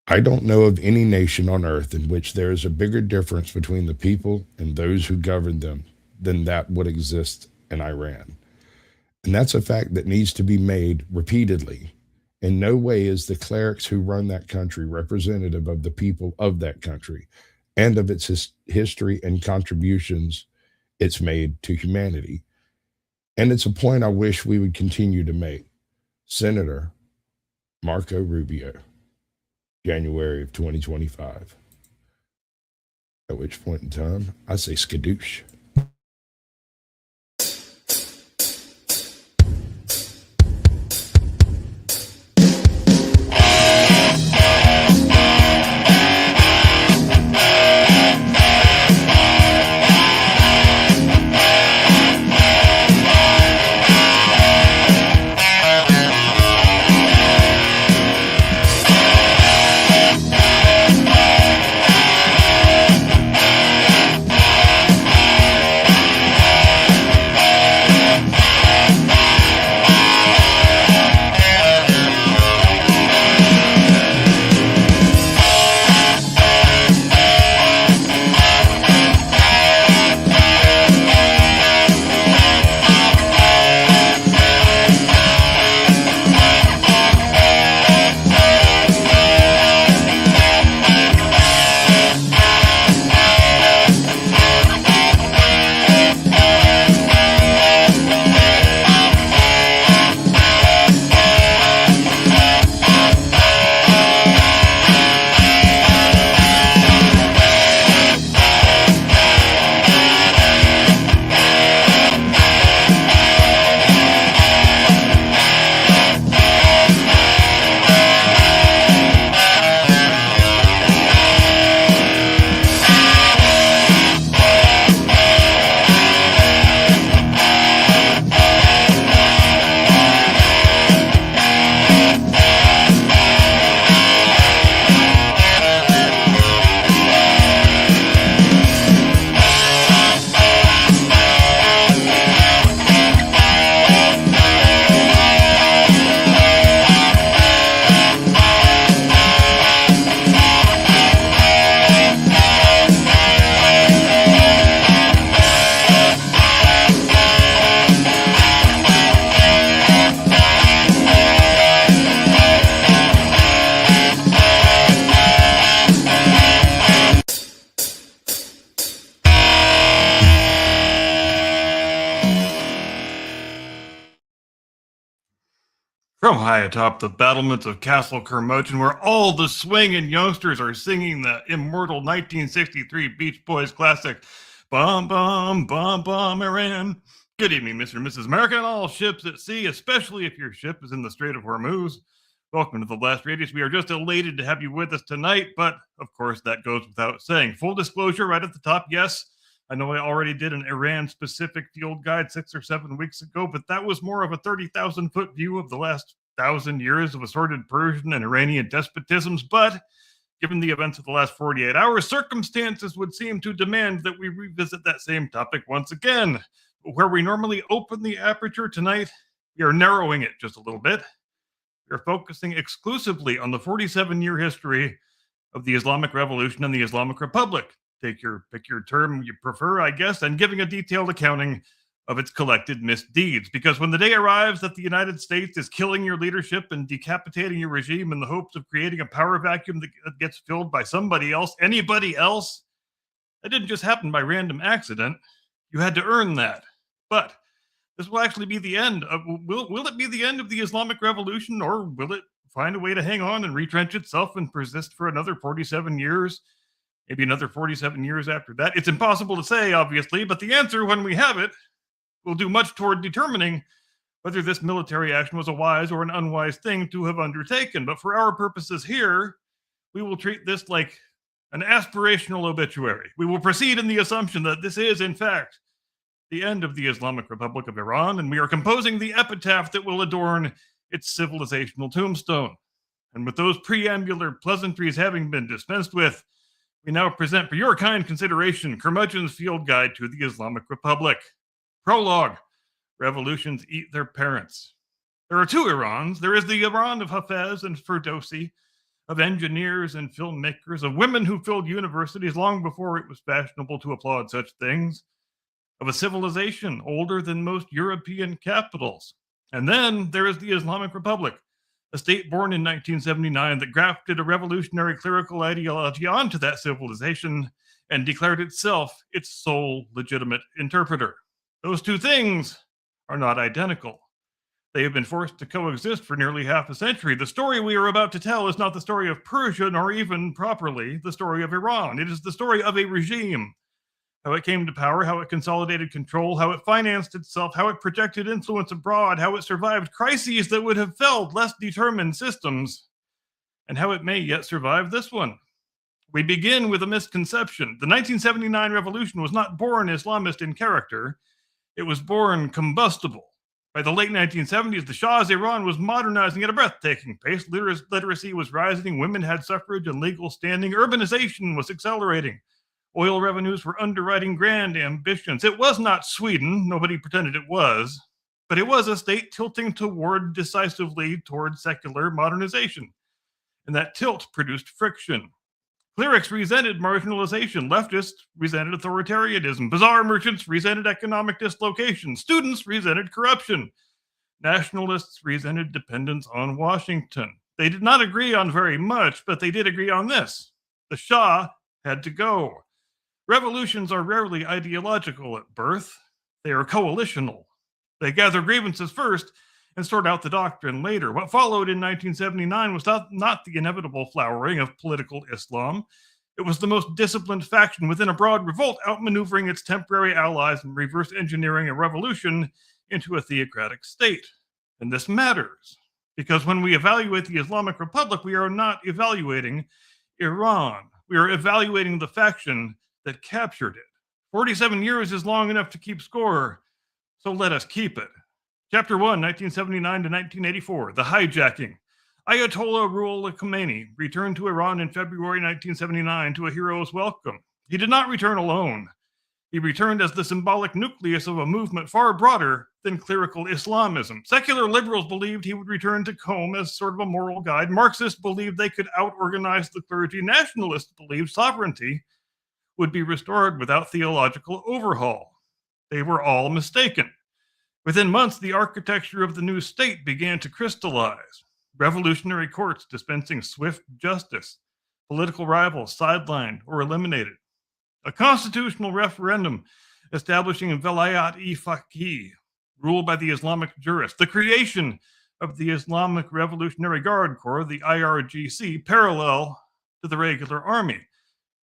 I don't know of any nation on earth in which there is a bigger difference between the people and those who govern them than that would exist in Iran. And that's a fact that needs to be made repeatedly. In no way is the clerics who run that country representative of the people of that country and of its history and contributions it's made to humanity. And it's a point I wish we would continue to make. Senator Marco Rubio, January of 2025. At which point in time, I say skadoosh. From high atop the battlements of Castle Curmudgeon, where all the swinging youngsters are singing the immortal 1963 Beach Boys classic, Bum Bum Bum Bum Iran. Good evening, Mr. and Mrs. America, and all ships at sea, especially if your ship is in the Strait of Hormuz. Welcome to the Last Radius. We are just elated to have you with us tonight, but of course that goes without saying. Full disclosure right at the top, yes, I know I already did an Iran-specific field guide 6 or 7 weeks ago, but that was more of a 30,000-foot view of the last 1,000 years of assorted Persian and Iranian despotisms. But given the events of the last 48 hours, circumstances would seem to demand that we revisit that same topic once again. Where we normally open the aperture tonight, we are narrowing it just a little bit. We are focusing exclusively on the 47-year history of the Islamic Revolution and the Islamic Republic. Pick your term you prefer, I guess, and giving a detailed accounting of its collected misdeeds. Because when the day arrives that the United States is killing your leadership and decapitating your regime in the hopes of creating a power vacuum that gets filled by somebody else, anybody else, that didn't just happen by random accident. You had to earn that. But this will actually be the end of, will it be the end of the Islamic Revolution, or will it find a way to hang on and retrench itself and persist for another 47 years? Maybe another 47 years after that. It's impossible to say, obviously, but the answer, when we have it, will do much toward determining whether this military action was a wise or an unwise thing to have undertaken. But for our purposes here, we will treat this like an aspirational obituary. We will proceed in the assumption that this is, in fact, the end of the Islamic Republic of Iran, and we are composing the epitaph that will adorn its civilizational tombstone. And with those preambular pleasantries having been dispensed with, we now present for your kind consideration Curmudgeon's Field Guide to the Islamic Republic. Prologue: Revolutions eat their parents. There are two Irans. There is the Iran of Hafez and Ferdowsi, of engineers and filmmakers, of women who filled universities long before it was fashionable to applaud such things, of a civilization older than most European capitals. And then there is the Islamic Republic, a state born in 1979 that grafted a revolutionary clerical ideology onto that civilization and declared itself its sole legitimate interpreter. Those two things are not identical. They have been forced to coexist for nearly half a century. The story we are about to tell is not the story of Persia, nor even properly the story of Iran. It is the story of a regime, how it came to power, how it consolidated control, how it financed itself, how it projected influence abroad, how it survived crises that would have felled less determined systems, and how it may yet survive this one. We begin with a misconception. The 1979 revolution was not born Islamist in character, it was born combustible. By the late 1970s, the Shah's Iran was modernizing at a breathtaking pace. Literacy was rising, women had suffrage and legal standing, urbanization was accelerating. Oil revenues were underwriting grand ambitions. It was not Sweden, nobody pretended it was, but it was a state tilting decisively toward secular modernization. And that tilt produced friction. Clerics resented marginalization, leftists resented authoritarianism, bazaar merchants resented economic dislocation, students resented corruption, nationalists resented dependence on Washington. They did not agree on very much, but they did agree on this: the Shah had to go. Revolutions are rarely ideological at birth. They are coalitional. They gather grievances first and sort out the doctrine later. What followed in 1979 was not the inevitable flowering of political Islam. It was the most disciplined faction within a broad revolt, outmaneuvering its temporary allies and reverse engineering a revolution into a theocratic state. And this matters, because when we evaluate the Islamic Republic, we are not evaluating Iran. We are evaluating the faction that captured it. 47 years is long enough to keep score, so let us keep it. Chapter 1, 1979 to 1984, the hijacking. Ayatollah Ruhollah Khomeini returned to Iran in February 1979 to a hero's welcome. He did not return alone. He returned as the symbolic nucleus of a movement far broader than clerical Islamism. Secular liberals believed he would return to Qom as sort of a moral guide. Marxists believed they could out-organize the clergy. Nationalists believed sovereignty would be restored without theological overhaul. They were all mistaken. Within months, the architecture of the new state began to crystallize. Revolutionary courts dispensing swift justice, political rivals sidelined or eliminated. A constitutional referendum establishing Velayat-e-Faqih, ruled by the Islamic jurists. The creation of the Islamic Revolutionary Guard Corps, the IRGC, parallel to the regular army.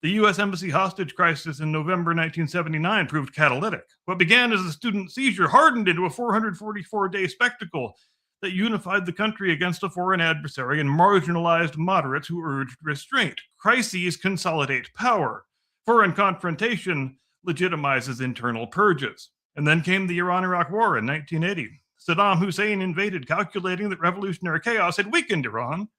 The U.S. Embassy hostage crisis in November 1979 proved catalytic. What began as a student seizure hardened into a 444-day spectacle that unified the country against a foreign adversary and marginalized moderates who urged restraint. Crises consolidate power. Foreign confrontation legitimizes internal purges. And then came the Iran-Iraq War in 1980. Saddam Hussein invaded, calculating that revolutionary chaos had weakened Iran.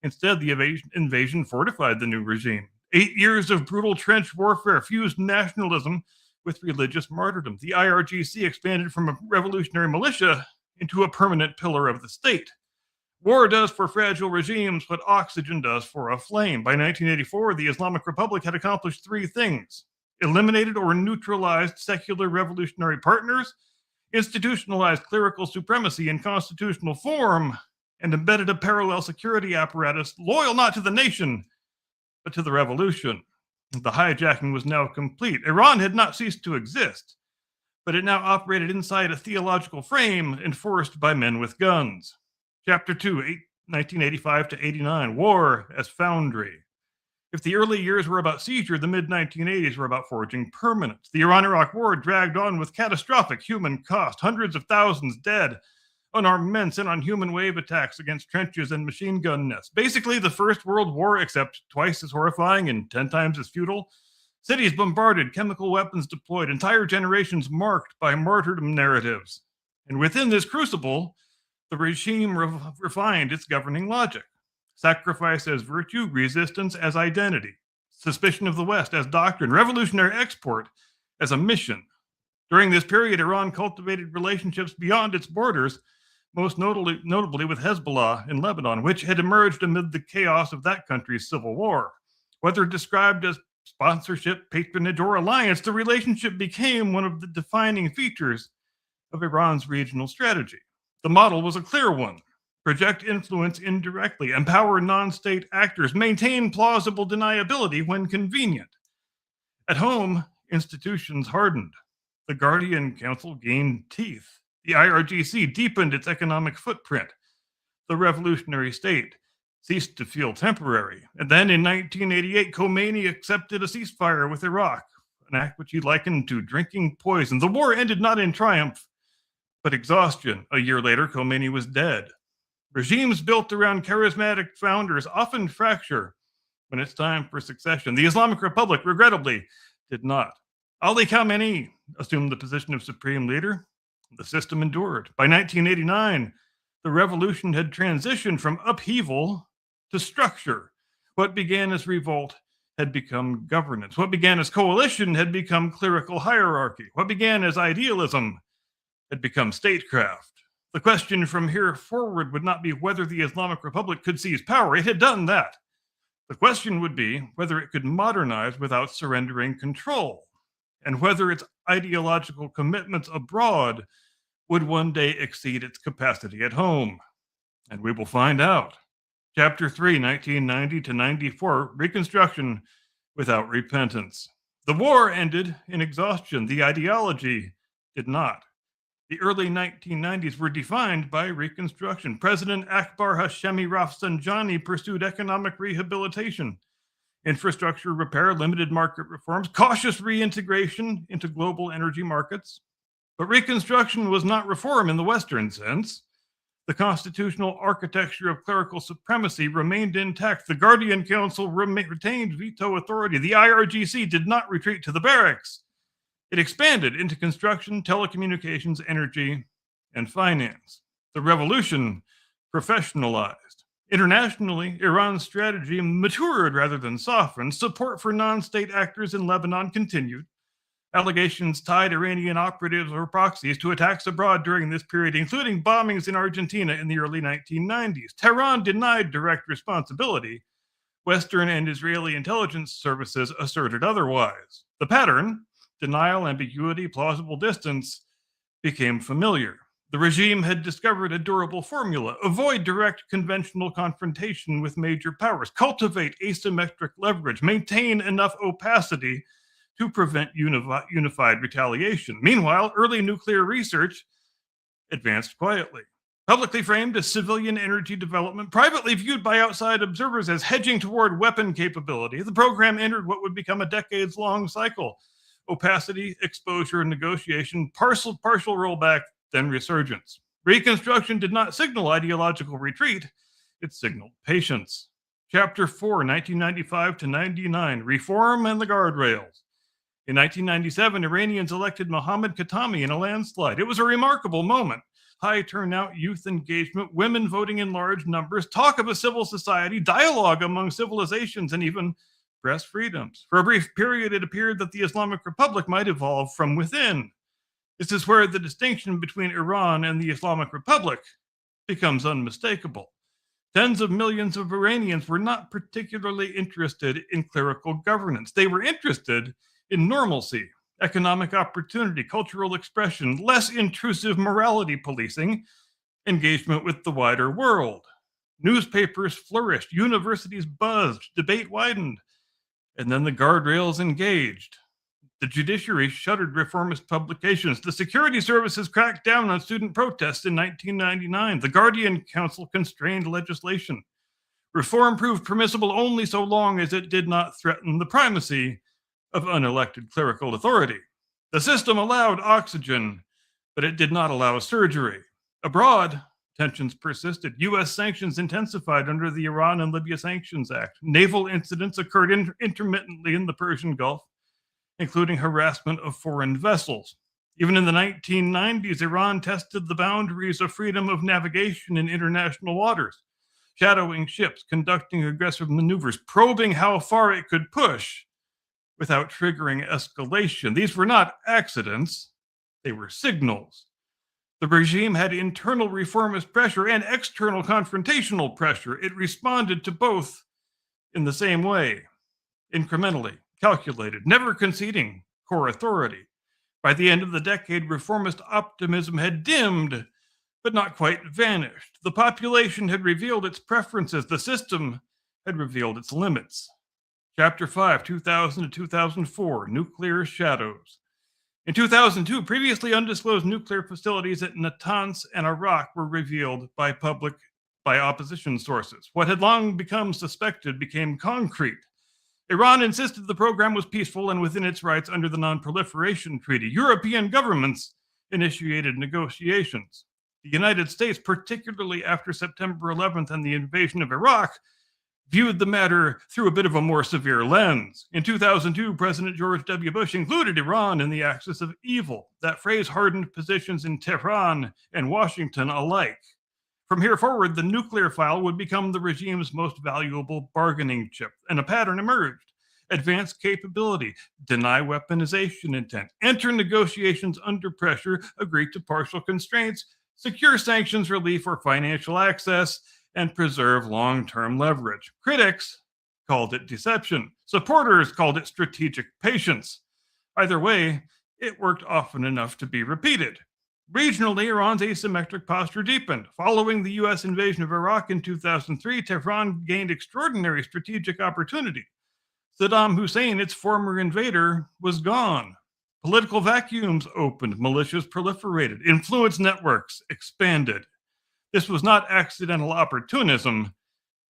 Instead, the invasion fortified the new regime. 8 years of brutal trench warfare fused nationalism with religious martyrdom. The IRGC expanded from a revolutionary militia into a permanent pillar of the state. War does for fragile regimes what oxygen does for a flame. By 1984, the Islamic Republic had accomplished three things: eliminated or neutralized secular revolutionary partners, institutionalized clerical supremacy in constitutional form, and embedded a parallel security apparatus loyal not to the nation, but to the revolution. The hijacking was now complete. Iran had not ceased to exist, but it now operated inside a theological frame enforced by men with guns. Chapter 2, 1985 to 89, War as Foundry. If the early years were about seizure, the mid-1980s were about forging permanence. The Iran-Iraq War dragged on with catastrophic human cost, hundreds of thousands dead, unarmed men sent on human wave attacks against trenches and machine gun nests. Basically, the First World War, except twice as horrifying and 10 times as futile. Cities bombarded, chemical weapons deployed, entire generations marked by martyrdom narratives. And within this crucible, the regime refined its governing logic. Sacrifice as virtue, resistance as identity, suspicion of the West as doctrine, revolutionary export as a mission. During this period, Iran cultivated relationships beyond its borders, most notably with Hezbollah in Lebanon, which had emerged amid the chaos of that country's civil war. Whether described as sponsorship, patronage, or alliance, the relationship became one of the defining features of Iran's regional strategy. The model was a clear one: project influence indirectly, empower non-state actors, maintain plausible deniability when convenient. At home, institutions hardened. The Guardian Council gained teeth. The IRGC deepened its economic footprint. The revolutionary state ceased to feel temporary. And then in 1988, Khomeini accepted a ceasefire with Iraq, an act which he likened to drinking poison. The war ended not in triumph, but exhaustion. A year later, Khomeini was dead. Regimes built around charismatic founders often fracture when it's time for succession. The Islamic Republic, regrettably, did not. Ali Khamenei assumed the position of supreme leader. The system endured. By 1989, the revolution had transitioned from upheaval to structure. What began as revolt had become governance. What began as coalition had become clerical hierarchy. What began as idealism had become statecraft. The question from here forward would not be whether the Islamic Republic could seize power. It had done that. The question would be whether it could modernize without surrendering control, and whether its ideological commitments abroad would one day exceed its capacity at home. And we will find out. Chapter 3, 1990 to 94, Reconstruction without repentance. The war ended in exhaustion. The ideology did not. The early 1990s were defined by Reconstruction. President Akbar Hashemi Rafsanjani pursued economic rehabilitation, infrastructure repair, limited market reforms, cautious reintegration into global energy markets. But Reconstruction was not reform in the Western sense. The constitutional architecture of clerical supremacy remained intact. The Guardian Council retained veto authority. The IRGC did not retreat to the barracks. It expanded into construction, telecommunications, energy, and finance. The revolution professionalized. Internationally, Iran's strategy matured rather than softened. Support for non-state actors in Lebanon continued. Allegations tied Iranian operatives or proxies to attacks abroad during this period, including bombings in Argentina in the early 1990s. Tehran denied direct responsibility. Western and Israeli intelligence services asserted otherwise. The pattern, denial, ambiguity, plausible distance, became familiar. The regime had discovered a durable formula: avoid direct conventional confrontation with major powers, cultivate asymmetric leverage, maintain enough opacity to prevent unified retaliation. Meanwhile, early nuclear research advanced quietly. Publicly framed as civilian energy development, privately viewed by outside observers as hedging toward weapon capability, the program entered what would become a decades-long cycle: opacity, exposure, negotiation, partial rollback, then resurgence. Reconstruction did not signal ideological retreat, it signaled patience. Chapter 4, 1995 to 99, Reform and the Guardrails. In 1997, Iranians elected Mohammad Khatami in a landslide. It was a remarkable moment. High turnout, youth engagement, women voting in large numbers, talk of a civil society, dialogue among civilizations, and even press freedoms. For a brief period, it appeared that the Islamic Republic might evolve from within. This is where the distinction between Iran and the Islamic Republic becomes unmistakable. Tens of millions of Iranians were not particularly interested in clerical governance. They were interested in normalcy, economic opportunity, cultural expression, less intrusive morality policing, engagement with the wider world. Newspapers flourished, universities buzzed, debate widened, and then the guardrails engaged. The judiciary shuttered reformist publications. The security services cracked down on student protests in 1999. The Guardian Council constrained legislation. Reform proved permissible only so long as it did not threaten the primacy of unelected clerical authority. The system allowed oxygen, but it did not allow surgery. Abroad, tensions persisted. U.S. sanctions intensified under the Iran and Libya Sanctions Act. Naval incidents occurred intermittently in the Persian Gulf, including harassment of foreign vessels. Even in the 1990s, Iran tested the boundaries of freedom of navigation in international waters, shadowing ships, conducting aggressive maneuvers, probing how far it could push without triggering escalation. These were not accidents, they were signals. The regime had internal reformist pressure and external confrontational pressure. It responded to both in the same way, incrementally, calculated, never conceding core authority. By the end of the decade, reformist optimism had dimmed, but not quite vanished. The population had revealed its preferences. The system had revealed its limits. Chapter 5, 2000 to 2004, Nuclear Shadows. In 2002, previously undisclosed nuclear facilities at Natanz and Iraq were revealed by opposition sources. What had long become suspected became concrete. Iran insisted the program was peaceful and within its rights under the Non-Proliferation Treaty. European governments initiated negotiations. The United States, particularly after September 11th and the invasion of Iraq, viewed the matter through a bit of a more severe lens. In 2002, President George W. Bush included Iran in the axis of evil. That phrase hardened positions in Tehran and Washington alike. From here forward, the nuclear file would become the regime's most valuable bargaining chip, and a pattern emerged. Advance capability, deny weaponization intent, enter negotiations under pressure, agree to partial constraints, secure sanctions relief or financial access, and preserve long-term leverage. Critics called it deception. Supporters called it strategic patience. Either way, it worked often enough to be repeated. Regionally, Iran's asymmetric posture deepened. Following the U.S. invasion of Iraq in 2003, Tehran gained extraordinary strategic opportunity. Saddam Hussein, its former invader, was gone. Political vacuums opened, militias proliferated, influence networks expanded. This was not accidental opportunism,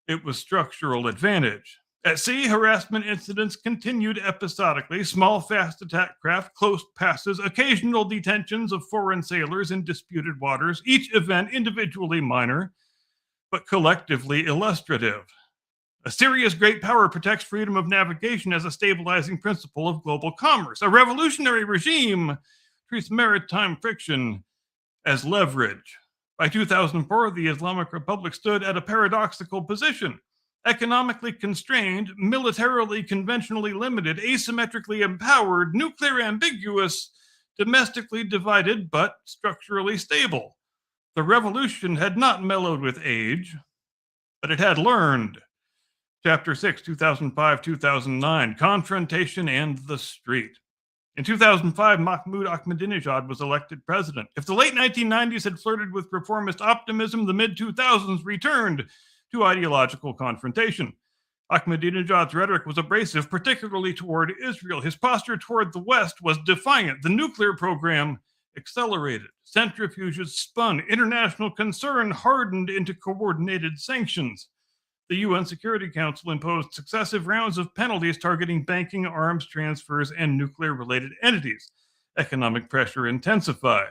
it was structural advantage. At sea, harassment incidents continued episodically, small fast attack craft, close passes, occasional detentions of foreign sailors in disputed waters, each event individually minor, but collectively illustrative. A serious great power protects freedom of navigation as a stabilizing principle of global commerce. A revolutionary regime treats maritime friction as leverage. By 2004, the Islamic Republic stood at a paradoxical position. Economically constrained, militarily conventionally limited, asymmetrically empowered, nuclear ambiguous, domestically divided, but structurally stable. The revolution had not mellowed with age, but it had learned. Chapter 6, 2005-2009, Confrontation and the Street. In 2005, Mahmoud Ahmadinejad was elected president. If the late 1990s had flirted with reformist optimism, the mid-2000s returned to ideological confrontation. Ahmadinejad's rhetoric was abrasive, particularly toward Israel. His posture toward the West was defiant. The nuclear program accelerated. Centrifuges spun. International concern hardened into coordinated sanctions. The UN Security Council imposed successive rounds of penalties targeting banking, arms transfers, and nuclear-related entities. Economic pressure intensified.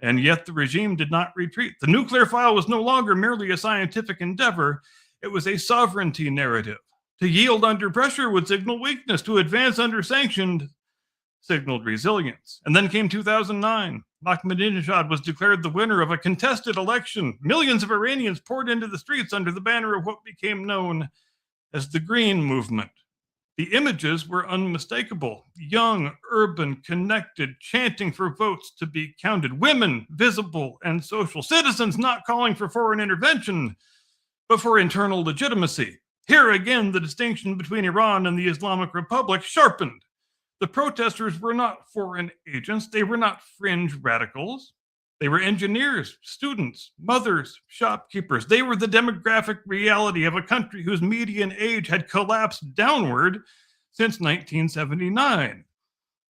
And yet the regime did not retreat. The nuclear file was no longer merely a scientific endeavor. It was a sovereignty narrative. To yield under pressure would signal weakness. To advance under sanction signaled resilience. And then came 2009. Ahmadinejad was declared the winner of a contested election. Millions of Iranians poured into the streets under the banner of what became known as the Green Movement. The images were unmistakable. Young, urban, connected, chanting for votes to be counted. Women, visible and social. Citizens not calling for foreign intervention, but for internal legitimacy. Here again, the distinction between Iran and the Islamic Republic sharpened. The protesters were not foreign agents. They were not fringe radicals. They were engineers, students, mothers, shopkeepers. They were the demographic reality of a country whose median age had collapsed downward since 1979.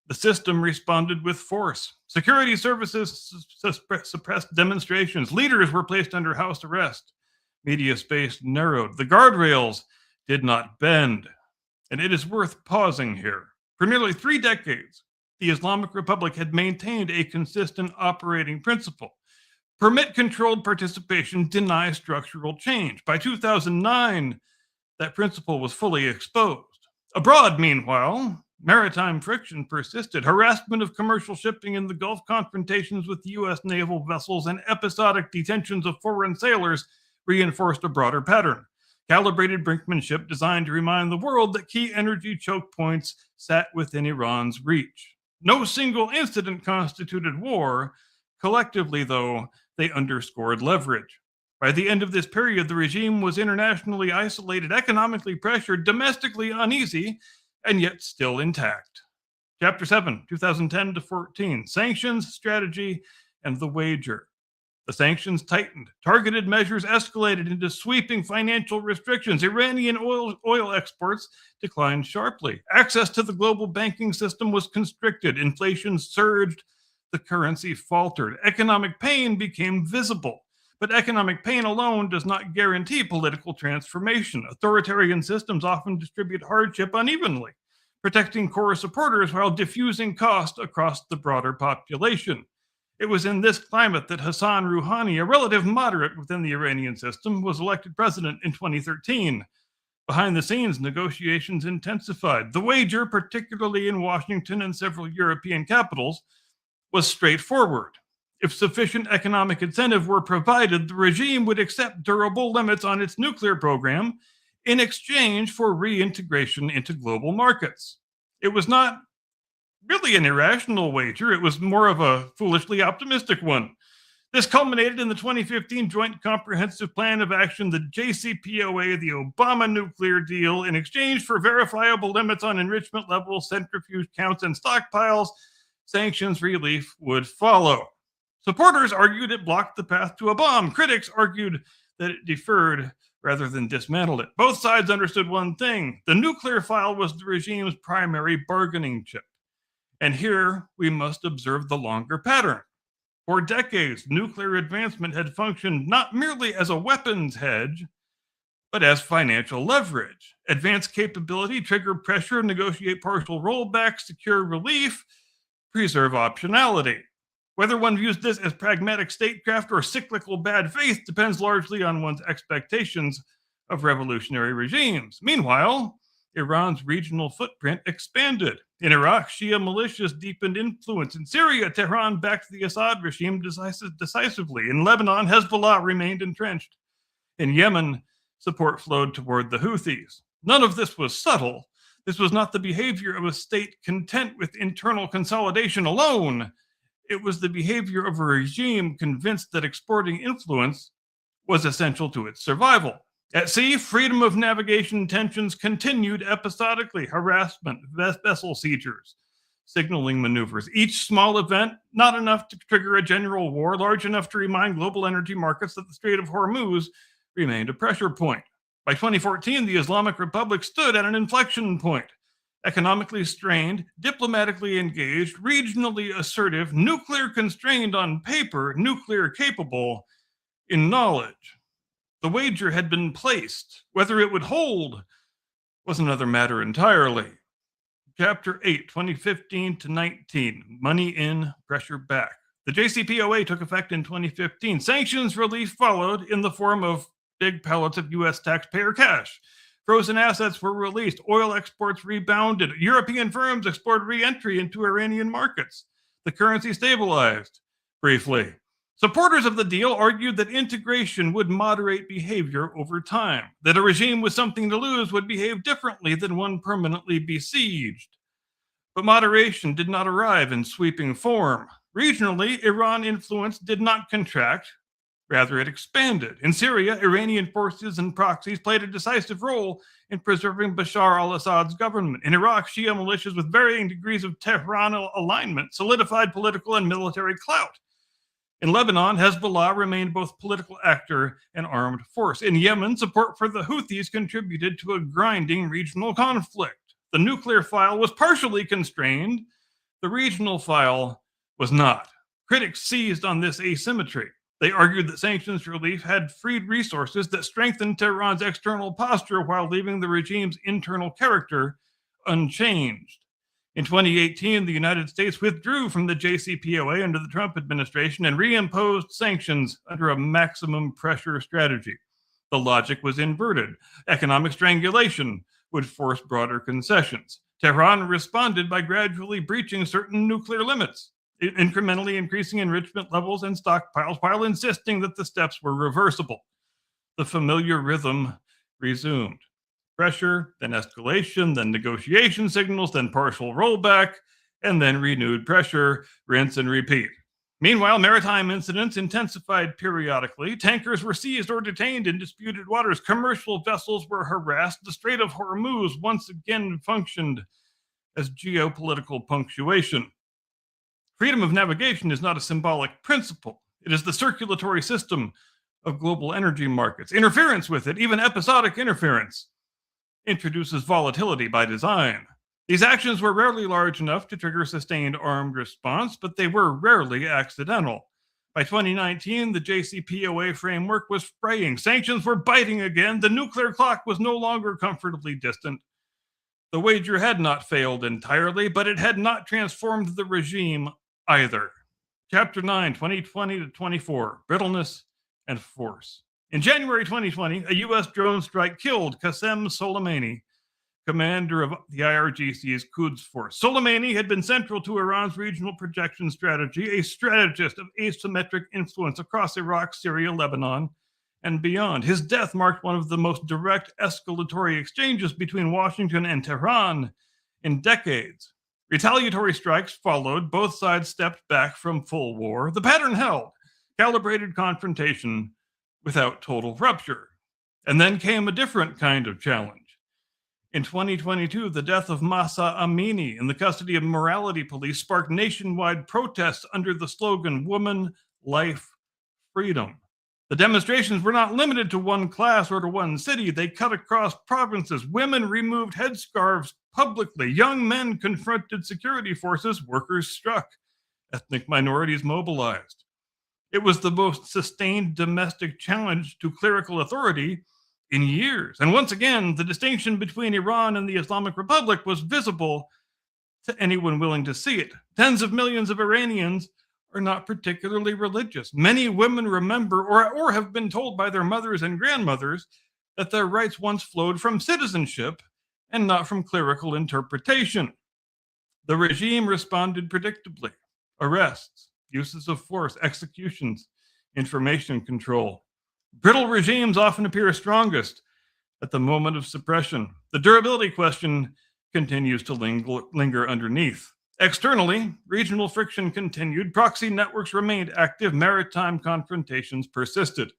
The system responded with force. Security services suppressed demonstrations. Leaders were placed under house arrest. Media space narrowed. The guardrails did not bend. And it is worth pausing here. For nearly 3 decades, the Islamic Republic had maintained a consistent operating principle. Permit controlled participation, deny structural change. By 2009, that principle was fully exposed. Abroad, meanwhile, maritime friction persisted. Harassment of commercial shipping in the Gulf, confrontations with U.S. naval vessels, and episodic detentions of foreign sailors reinforced a broader pattern. Calibrated brinkmanship designed to remind the world that key energy choke points sat within Iran's reach. No single incident constituted war. Collectively, though, they underscored leverage. By the end of this period, the regime was internationally isolated, economically pressured, domestically uneasy, and yet still intact. Chapter 7, 2010 to 14, Sanctions, Strategy, and the Wager. The sanctions tightened. Targeted measures escalated into sweeping financial restrictions. Iranian oil exports declined sharply. Access to the global banking system was constricted. Inflation surged. The currency faltered. Economic pain became visible. But economic pain alone does not guarantee political transformation. Authoritarian systems often distribute hardship unevenly, protecting core supporters while diffusing cost across the broader population. It was in this climate that Hassan Rouhani, a relative moderate within the Iranian system, was elected president in 2013. Behind the scenes, negotiations intensified. The wager, particularly in Washington and several European capitals, was straightforward. If sufficient economic incentive were provided, the regime would accept durable limits on its nuclear program in exchange for reintegration into global markets. It was not really an irrational wager, it was more of a foolishly optimistic one. This culminated in the 2015 Joint Comprehensive Plan of Action, the JCPOA, the Obama nuclear deal. In exchange for verifiable limits on enrichment levels, centrifuge counts, and stockpiles, sanctions relief would follow. Supporters argued it blocked the path to a bomb. Critics argued that it deferred rather than dismantled it. Both sides understood one thing: the nuclear file was the regime's primary bargaining chip. And here we must observe the longer pattern. For decades, nuclear advancement had functioned not merely as a weapons hedge, but as financial leverage. Advanced capability, trigger pressure, negotiate partial rollback, secure relief, preserve optionality. Whether one views this as pragmatic statecraft or cyclical bad faith depends largely on one's expectations of revolutionary regimes. Meanwhile, Iran's regional footprint expanded. In Iraq, Shia militias deepened influence. In Syria, Tehran backed the Assad regime decisively. In Lebanon, Hezbollah remained entrenched. In Yemen, support flowed toward the Houthis. None of this was subtle. This was not the behavior of a state content with internal consolidation alone. It was the behavior of a regime convinced that exporting influence was essential to its survival. At sea, freedom of navigation tensions continued episodically. Harassment, vessel seizures, signaling maneuvers. Each small event, not enough to trigger a general war, large enough to remind global energy markets that the Strait of Hormuz remained a pressure point. By 2014, the Islamic Republic stood at an inflection point. Economically strained, diplomatically engaged, regionally assertive, nuclear constrained on paper, nuclear capable in knowledge. The wager had been placed. Whether it would hold was another matter entirely. Chapter 8, 2015 to 19, Money in, Pressure Back. The JCPOA took effect in 2015. Sanctions relief followed in the form of big pellets of U.S. taxpayer cash. Frozen assets were released. Oil exports rebounded. European firms explored re-entry into Iranian markets. The currency stabilized briefly. Supporters of the deal argued that integration would moderate behavior over time, that a regime with something to lose would behave differently than one permanently besieged. But moderation did not arrive in sweeping form. Regionally, Iran influence did not contract, rather it expanded. In Syria, Iranian forces and proxies played a decisive role in preserving Bashar al-Assad's government. In Iraq, Shia militias with varying degrees of Tehran alignment solidified political and military clout. In Lebanon, Hezbollah remained both political actor and armed force. In Yemen, support for the Houthis contributed to a grinding regional conflict. The nuclear file was partially constrained. The regional file was not. Critics seized on this asymmetry. They argued that sanctions relief had freed resources that strengthened Tehran's external posture while leaving the regime's internal character unchanged. In 2018, the United States withdrew from the JCPOA under the Trump administration and reimposed sanctions under a maximum pressure strategy. The logic was inverted. Economic strangulation would force broader concessions. Tehran responded by gradually breaching certain nuclear limits, incrementally increasing enrichment levels and stockpiles while insisting that the steps were reversible. The familiar rhythm resumed. Pressure, then escalation, then negotiation signals, then partial rollback, and then renewed pressure, rinse and repeat. Meanwhile, maritime incidents intensified periodically. Tankers were seized or detained in disputed waters. Commercial vessels were harassed. The Strait of Hormuz once again functioned as geopolitical punctuation. Freedom of navigation is not a symbolic principle. It is the circulatory system of global energy markets. Interference with it, even episodic interference, introduces volatility by design. These actions were rarely large enough to trigger sustained armed response, but they were rarely accidental. By 2019, the JCPOA framework was fraying. Sanctions were biting again. The nuclear clock was no longer comfortably distant. The wager had not failed entirely, but it had not transformed the regime either. Chapter 9, 2020 to 24, Brittleness and Force. In January 2020, a U.S. drone strike killed Qasem Soleimani, commander of the IRGC's Quds Force. Soleimani had been central to Iran's regional projection strategy, a strategist of asymmetric influence across Iraq, Syria, Lebanon, and beyond. His death marked one of the most direct escalatory exchanges between Washington and Tehran in decades. Retaliatory strikes followed. Both sides stepped back from full war. The pattern held: calibrated confrontation without total rupture. And then came a different kind of challenge. In 2022, the death of Mahsa Amini in the custody of morality police sparked nationwide protests under the slogan "Woman, Life, Freedom." The demonstrations were not limited to one class or to one city. They cut across provinces. Women removed headscarves publicly. Young men confronted security forces. Workers struck. Ethnic minorities mobilized. It was the most sustained domestic challenge to clerical authority in years. And once again, the distinction between Iran and the Islamic Republic was visible to anyone willing to see it. Tens of millions of Iranians are not particularly religious. Many women remember or have been told by their mothers and grandmothers that their rights once flowed from citizenship and not from clerical interpretation. The regime responded predictably: arrests, uses of force, executions, information control. Brittle regimes often appear strongest at the moment of suppression. The durability question continues to linger underneath. Externally, regional friction continued. Proxy networks remained active. Maritime confrontations persisted.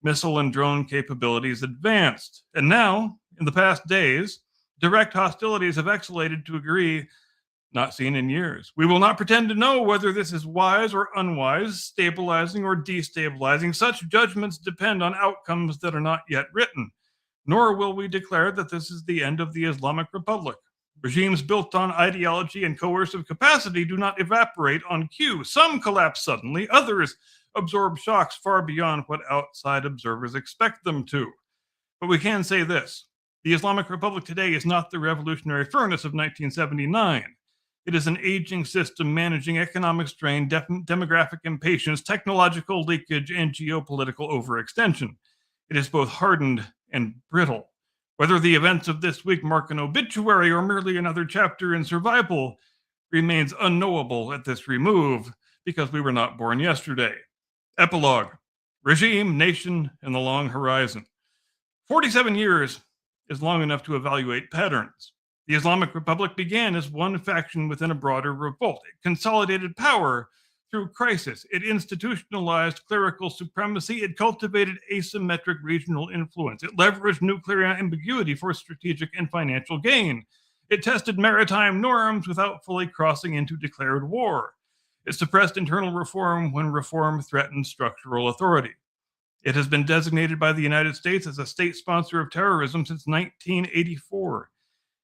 Missile and drone capabilities advanced. And now, in the past days, direct hostilities have escalated to a degree not seen in years. We will not pretend to know whether this is wise or unwise, stabilizing or destabilizing. Such judgments depend on outcomes that are not yet written. Nor will we declare that this is the end of the Islamic Republic. Regimes built on ideology and coercive capacity do not evaporate on cue. Some collapse suddenly, others absorb shocks far beyond what outside observers expect them to. But we can say this: the Islamic Republic today is not the revolutionary furnace of 1979. It is an aging system managing economic strain, demographic impatience, technological leakage, and geopolitical overextension. It is both hardened and brittle. Whether the events of this week mark an obituary or merely another chapter in survival remains unknowable at this remove, because we were not born yesterday. Epilogue: regime, nation, and the long horizon. 47 years is long enough to evaluate patterns. The Islamic Republic began as one faction within a broader revolt. It consolidated power through crisis. It institutionalized clerical supremacy. It cultivated asymmetric regional influence. It leveraged nuclear ambiguity for strategic and financial gain. It tested maritime norms without fully crossing into declared war. It suppressed internal reform when reform threatened structural authority. It has been designated by the United States as a state sponsor of terrorism since 1984.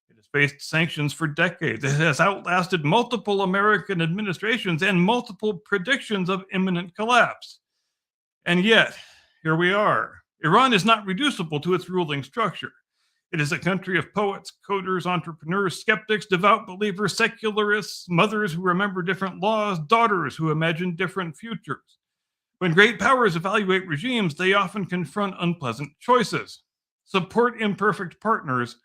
It has faced sanctions for decades. It has outlasted multiple American administrations and multiple predictions of imminent collapse. And yet, here we are. Iran is not reducible to its ruling structure. It is a country of poets, coders, entrepreneurs, skeptics, devout believers, secularists, mothers who remember different laws, daughters who imagine different futures. When great powers evaluate regimes, they often confront unpleasant choices: support imperfect partners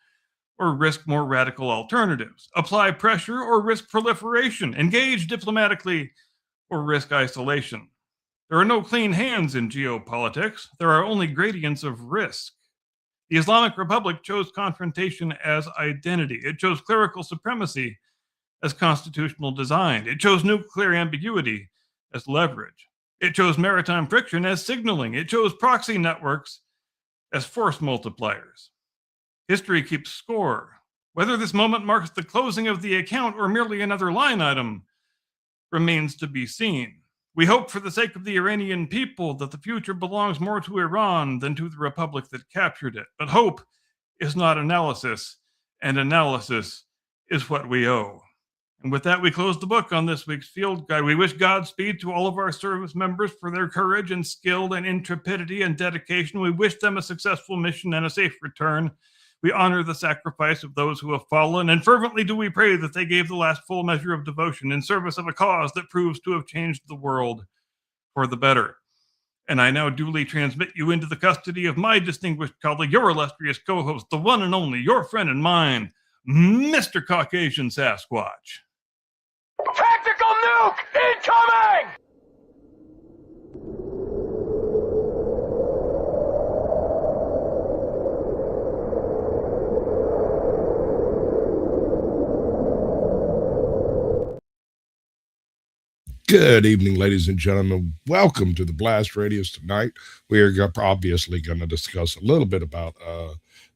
or risk more radical alternatives, apply pressure or risk proliferation, engage diplomatically or risk isolation. There are no clean hands in geopolitics. There are only gradients of risk. The Islamic Republic chose confrontation as identity. It chose clerical supremacy as constitutional design. It chose nuclear ambiguity as leverage. It chose maritime friction as signaling. It chose proxy networks as force multipliers. History keeps score. Whether this moment marks the closing of the account or merely another line item remains to be seen. We hope for the sake of the Iranian people that the future belongs more to Iran than to the republic that captured it. But hope is not analysis, and analysis is what we owe. And with that, we close the book on this week's Field Guide. We wish Godspeed to all of our service members for their courage and skill and intrepidity and dedication. We wish them a successful mission and a safe return. We honor the sacrifice of those who have fallen, and fervently do we pray that they gave the last full measure of devotion in service of a cause that proves to have changed the world for the better. And I now duly transmit you into the custody of my distinguished colleague, your illustrious co-host, the one and only, your friend and mine, Mr. Caucasian Sasquatch. Tactical nuke incoming! Good evening, ladies and gentlemen. Welcome to the Blast Radius tonight. We are obviously going to discuss a little bit about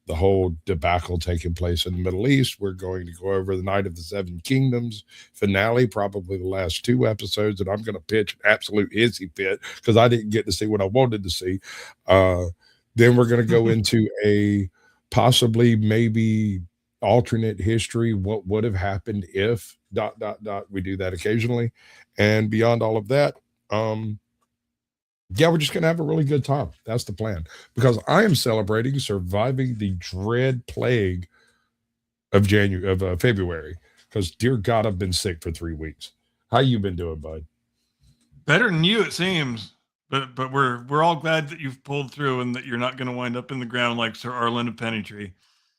the whole debacle taking place in the Middle East. We're going to go over the Night of the Seven Kingdoms finale, probably the last two episodes, and I'm going to pitch an absolute hissy fit because I didn't get to see what I wanted to see. Then we're going to go into a possibly maybe alternate history, what would have happened if ... We do that occasionally. And beyond all of that, we're just going to have a really good time. That's the plan, because I am celebrating surviving the dread plague of February, because dear God, I've been sick for 3 weeks. How you been doing, bud? Better than you, it seems. But we're all glad that you've pulled through and that you're not going to wind up in the ground like Sir Arlen of Pennytree.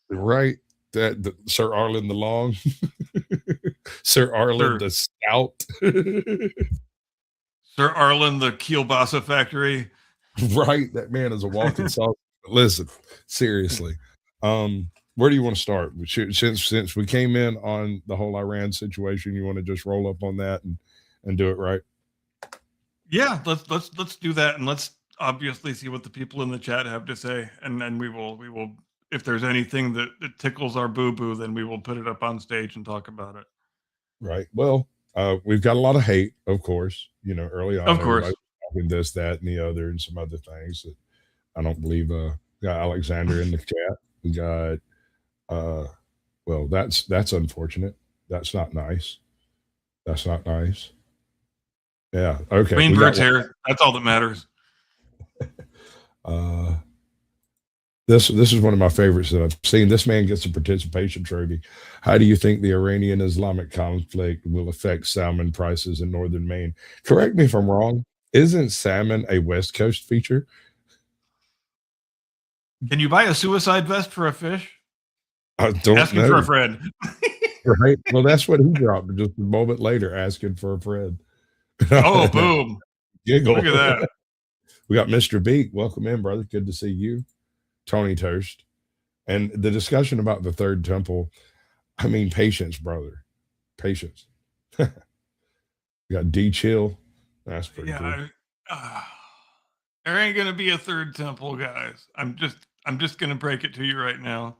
Right. Sir Arlen the Long. Sir Arlen the Stout. Sir Arlen the Kielbasa Factory. Right. That man is a walking sausage. Listen, seriously. Where do you want to start? Since we came in on the whole Iran situation, you want to just roll up on that and do it right? Yeah, let's do that, and let's obviously see what the people in the chat have to say, and then we will if there's anything that tickles our boo-boo, then we will put it up on stage and talk about it. Right. Well, we've got a lot of hate, of course, early on. Of course. Talking this, that, and the other, and some other things that I don't believe. We got Alexander in the chat. We got, well, that's unfortunate. That's not nice. That's not nice. Yeah. Okay. Queen Bird's here. That's all that matters. This is one of my favorites that I've seen. This man gets a participation trophy. How do you think the Iranian-Islamic conflict will affect salmon prices in northern Maine? Correct me if I'm wrong. Isn't salmon a West Coast feature? Can you buy a suicide vest for a fish? I don't asking know. for a friend. Right. Well, that's what he dropped just a moment later, asking for a friend. Oh, boom. Giggle. Look at that. We got Mr. Beak. Welcome in, brother. Good to see you. Tony Toast. And the discussion about the third temple, I mean, patience, brother. Patience. We got D Chill. That's pretty cool. There ain't gonna be a third temple, guys. I'm just gonna break it to you right now.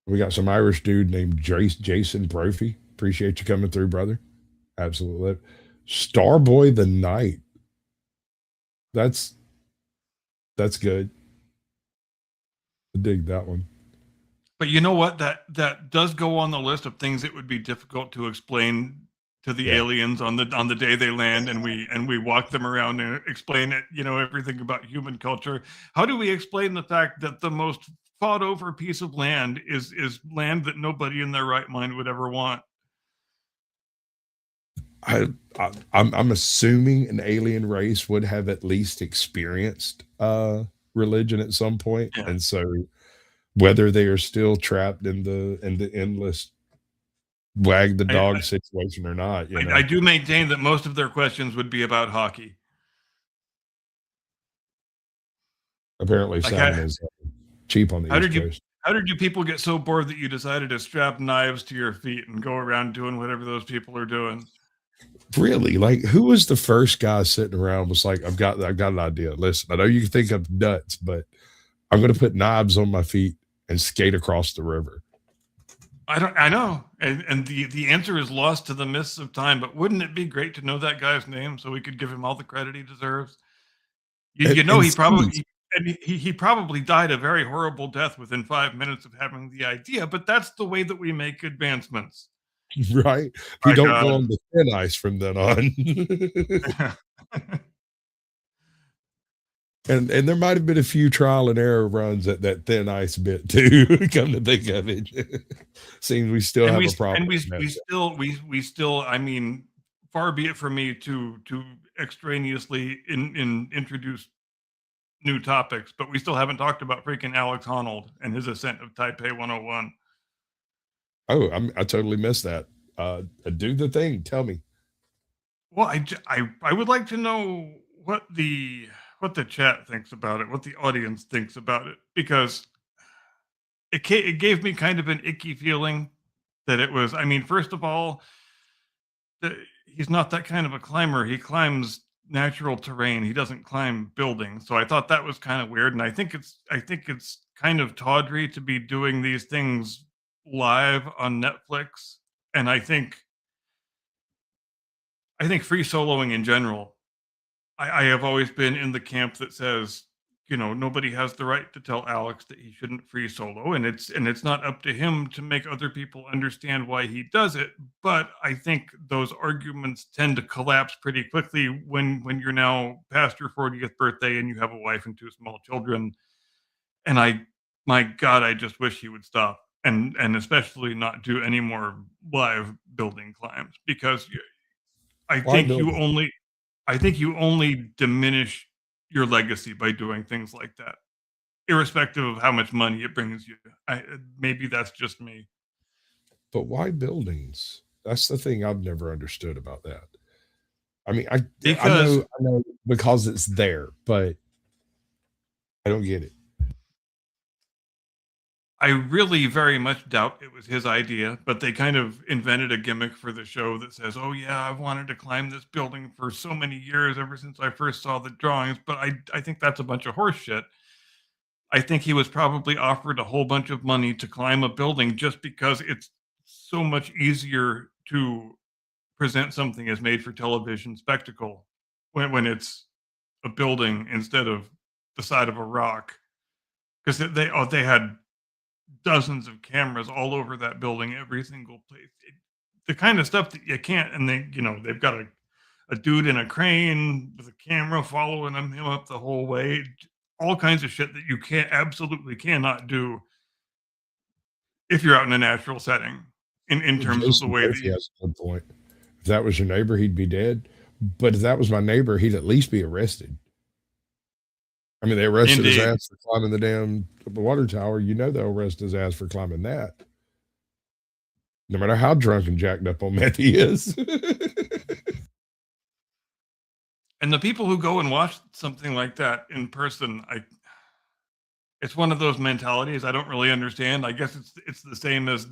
We got some Irish dude named Jason Brophy. Appreciate you coming through, brother. Absolutely. Starboy the Knight. That's good. I dig that one. But you know what? That does go on the list of things that would be difficult to explain to the aliens on the day they land, and we walk them around and explain it, everything about human culture. How do we explain the fact that the most fought over piece of land is land that nobody in their right mind would ever want? I'm assuming an alien race would have at least experienced religion at some point, and so whether they are still trapped in the endless wag the dog situation or not, I do maintain that most of their questions would be about hockey. Apparently, salmon is cheap on the East Coast. How did you people get so bored that you decided to strap knives to your feet and go around doing whatever those people are doing? Really, like, who was the first guy sitting around was like, I've got an idea. Listen, I know you think I'm nuts, but I'm gonna put knives on my feet and skate across the river. I know, and the answer is lost to the mists of time. But wouldn't it be great to know that guy's name so we could give him all the credit he deserves? You know, And he probably cities, he probably died a very horrible death within 5 minutes of having the idea. But that's the way that we make advancements. right? We My don't go God. on the thin ice from then on. And there might have been a few trial and error runs at that thin ice bit too. Come to think of it, seems we still and have we a s- problem and we with that. we still we still I mean, far be it from me to extraneously introduce new topics, but we still haven't talked about freaking Alex Honnold and his ascent of Taipei 101. Oh, I totally missed that. Do the thing. Tell me. Well, I would like to know what the chat thinks about it, what the audience thinks about it, because it gave me kind of an icky feeling that it was. I mean, first of all, he's not that kind of a climber. He climbs natural terrain. He doesn't climb buildings. So I thought that was kind of weird, and I think it's kind of tawdry to be doing these things live on Netflix. And I think free soloing in general, I have always been in the camp that says, you know, nobody has the right to tell Alex that he shouldn't free solo, and it's not up to him to make other people understand why he does it. But I think those arguments tend to collapse pretty quickly when you're now past your 40th birthday and you have a wife and two small children. And my God, I just wish he would stop and especially not do any more live building climbs because I Why think build? I think you only diminish your legacy by doing things like that, irrespective of how much money it brings you. Maybe that's just me. But why buildings? That's the thing I've never understood about that. I mean, I Because know because it's there, but I don't get it. I really very much doubt it was his idea, but they kind of invented a gimmick for the show that says, "Oh yeah, I've wanted to climb this building for so many years ever since I first saw the drawings." But I think that's a bunch of horse shit. I think he was probably offered a whole bunch of money to climb a building just because it's so much easier to present something as made for television spectacle when it's a building instead of the side of a rock. Because they had dozens of cameras all over that building, every single place. The kind of stuff that you can't, and they've got a dude in a crane with a camera following him up the whole way. All kinds of shit that you absolutely cannot do if you're out in a natural setting. In terms of the Jason way that Murphy has a good point. If that was your neighbor, he'd be dead. But if that was my neighbor, he'd at least be arrested. I mean, they arrested his indeed. ass for climbing the damn water tower. You know they'll arrest his ass for climbing that. No matter how drunk and jacked up on meth he is. And the people who go and watch something like that in person, it's one of those mentalities I don't really understand. I guess it's the same as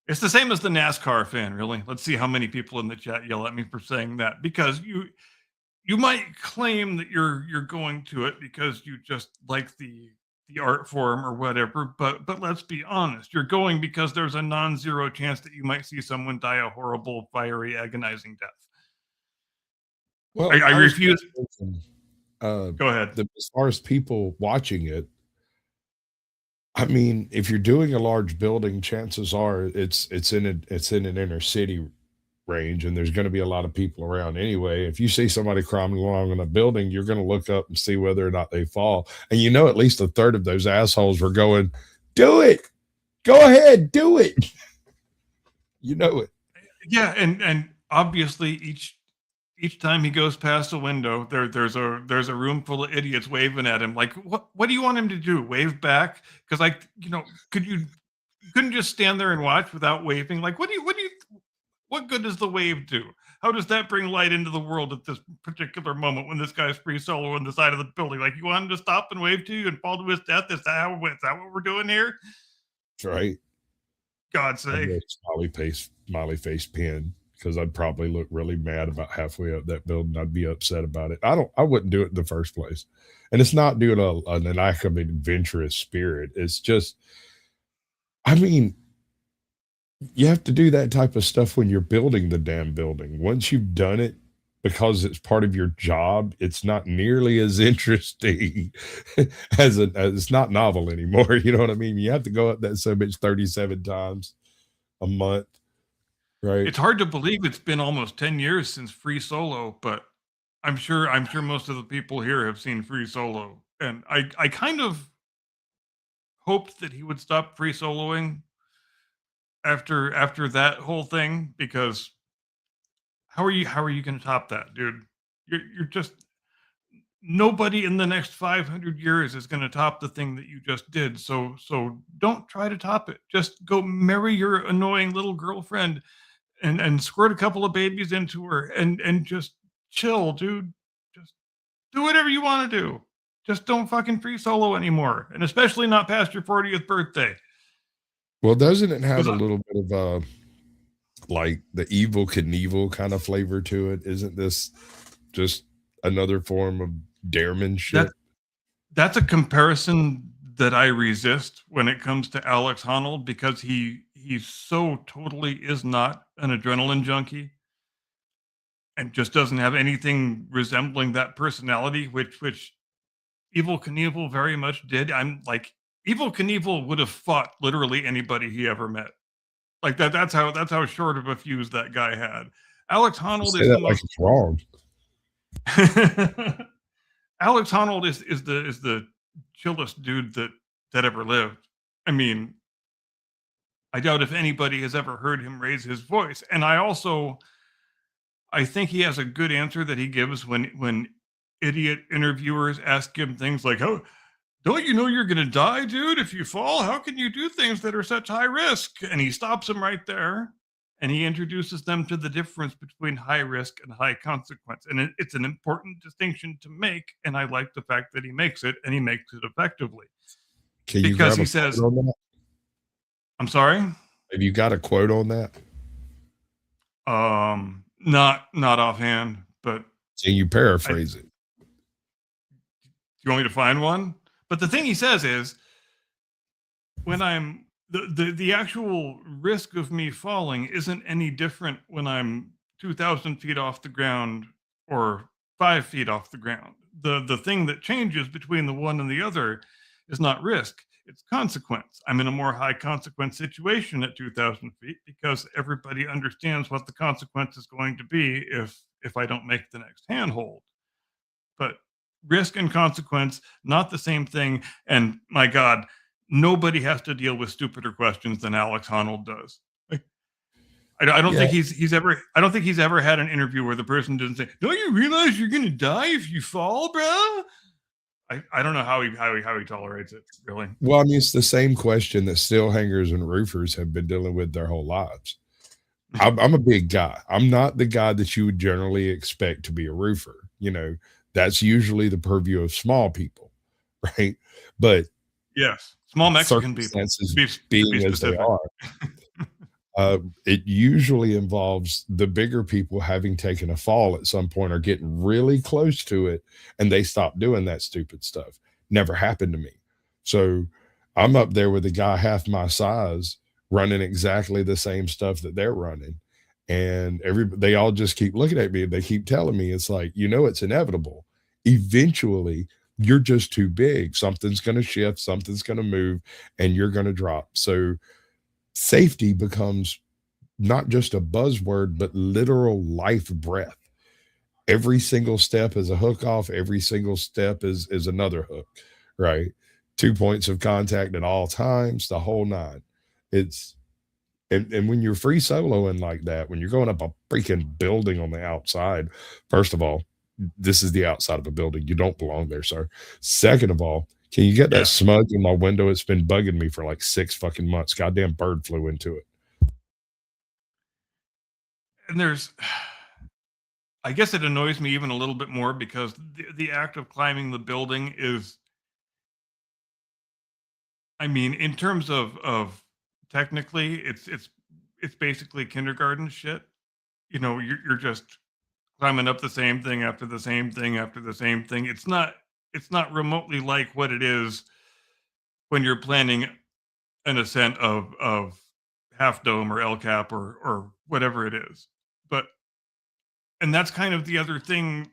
it's the same as the NASCAR fan, really. Let's see how many people in the chat yell at me for saying that, because you might claim that you're going to it because you just like the art form or whatever, but let's be honest, you're going because there's a non-zero chance that you might see someone die a horrible, fiery, agonizing death. Well, I I was refuse. thinking, Go ahead. as far as people watching it, I mean, if you're doing a large building, chances are it's in an inner city range, and there's going to be a lot of people around anyway. If you see somebody climbing along in a building, you're going to look up and see whether or not they fall, and you know at least a third of those assholes were going, "Do it, go ahead, do it." You know it, Yeah, and obviously each time he goes past a window, there's a room full of idiots waving at him. Like, what do you want him to do? Wave back? Because you couldn't just stand there and watch without waving? Like, what good does the wave do? How does that bring light into the world at this particular moment when this guy's free solo on the side of the building? Like, you want him to stop and wave to you and fall to his death? Is that what we're doing here? right? God's I sake. know smiley face pin because I'd probably look really mad about halfway up that building. I'd be upset about it. I wouldn't do it in the first place. And it's not due to an lack of adventurous spirit. It's just, I mean, you have to do that type of stuff when you're building the damn building. Once you've done it, because it's part of your job, it's not nearly as interesting as it's not novel anymore. You know what I mean? You have to go up that so much 37 times a month, right? It's hard to believe it's been almost 10 years since Free Solo, but I'm sure most of the people here have seen Free Solo. And I kind of hoped that he would stop free soloing after that whole thing, because how are you going to top that, dude? You're just, nobody in the next 500 years is going to top the thing that you just did. So don't try to top it. Just go marry your annoying little girlfriend and squirt a couple of babies into her and just chill, dude. Just do whatever you want to do. Just don't fucking free solo anymore, and especially not past your 40th birthday. Well, doesn't it have 'Cause a little bit of like the evil Knievel kind of flavor to it? Isn't this just another form of Dareman shit? That's a comparison that I resist when it comes to Alex Honnold, because he so totally is not an adrenaline junkie and just doesn't have anything resembling that personality, which Evil Knievel very much did. I'm like, Evil Knievel would have fought literally anybody he ever met. Like that's how short of a fuse that guy had. Alex You Honnold say is the that like most it's wrong. Alex Honnold is the chillest dude that ever lived. I mean, I doubt if anybody has ever heard him raise his voice. And I think he has a good answer that he gives when idiot interviewers ask him things like, "Oh, don't you know you're going to die, dude, if you fall? How can you do things that are such high risk?" And he stops them right there and he introduces them to the difference between high risk and high consequence. And it's an important distinction to make. And I like the fact that he makes it, and he makes it effectively, Can you because grab he a says, quote on that? I'm sorry. Have you got a quote on that? Not offhand, but Can you I, paraphrase it? you want me to find one? But the thing he says is, when I'm the actual risk of me falling isn't any different when I'm 2,000 feet off the ground or 5 feet off the ground. The thing that changes between the one and the other is not risk, it's consequence. I'm in a more high consequence situation at 2,000 feet because everybody understands what the consequence is going to be if I don't make the next handhold. But risk and consequence, not the same thing. And my God, nobody has to deal with stupider questions than Alex Honnold does. Like, I don't Yeah. think I don't think he's ever had an interview where the person didn't say, "Don't you realize you're going to die if you fall, bro?" I don't know how he tolerates it, really. Well, I mean, it's the same question that steel hangers and roofers have been dealing with their whole lives. I'm a big guy. I'm not the guy that you would generally expect to be a roofer. You know, that's usually the purview of small people, right? But Yes, small Mexican people, circumstances to be being as they specific. are, it usually involves the bigger people having taken a fall at some point or getting really close to it, and they stop doing that stupid stuff. Never happened to me. So I'm up there with a guy half my size running exactly the same stuff that they're running. And they all just keep looking at me and they keep telling me, it's like, it's inevitable. Eventually, you're just too big. Something's going to shift, something's going to move, and you're going to drop. So safety becomes not just a buzzword, but literal life breath. Every single step is a hook off, every single step is another hook, right? 2 points of contact at all times, the whole nine. It's and when you're free soloing like that, when you're going up a freaking building on the outside, first of all, this is the outside of a building. You don't belong there, sir. Second of all, can you get that Yeah. smudge in my window? It's been bugging me for like 6 fucking months. Goddamn bird flew into it. And I guess it annoys me even a little bit more because the act of climbing the building is, I mean, in terms of technically, it's basically kindergarten shit. you're just climbing up the same thing after the same thing after the same thing. It's not remotely like what it is when you're planning an ascent of Half Dome or El Cap or whatever it is. But and that's kind of the other thing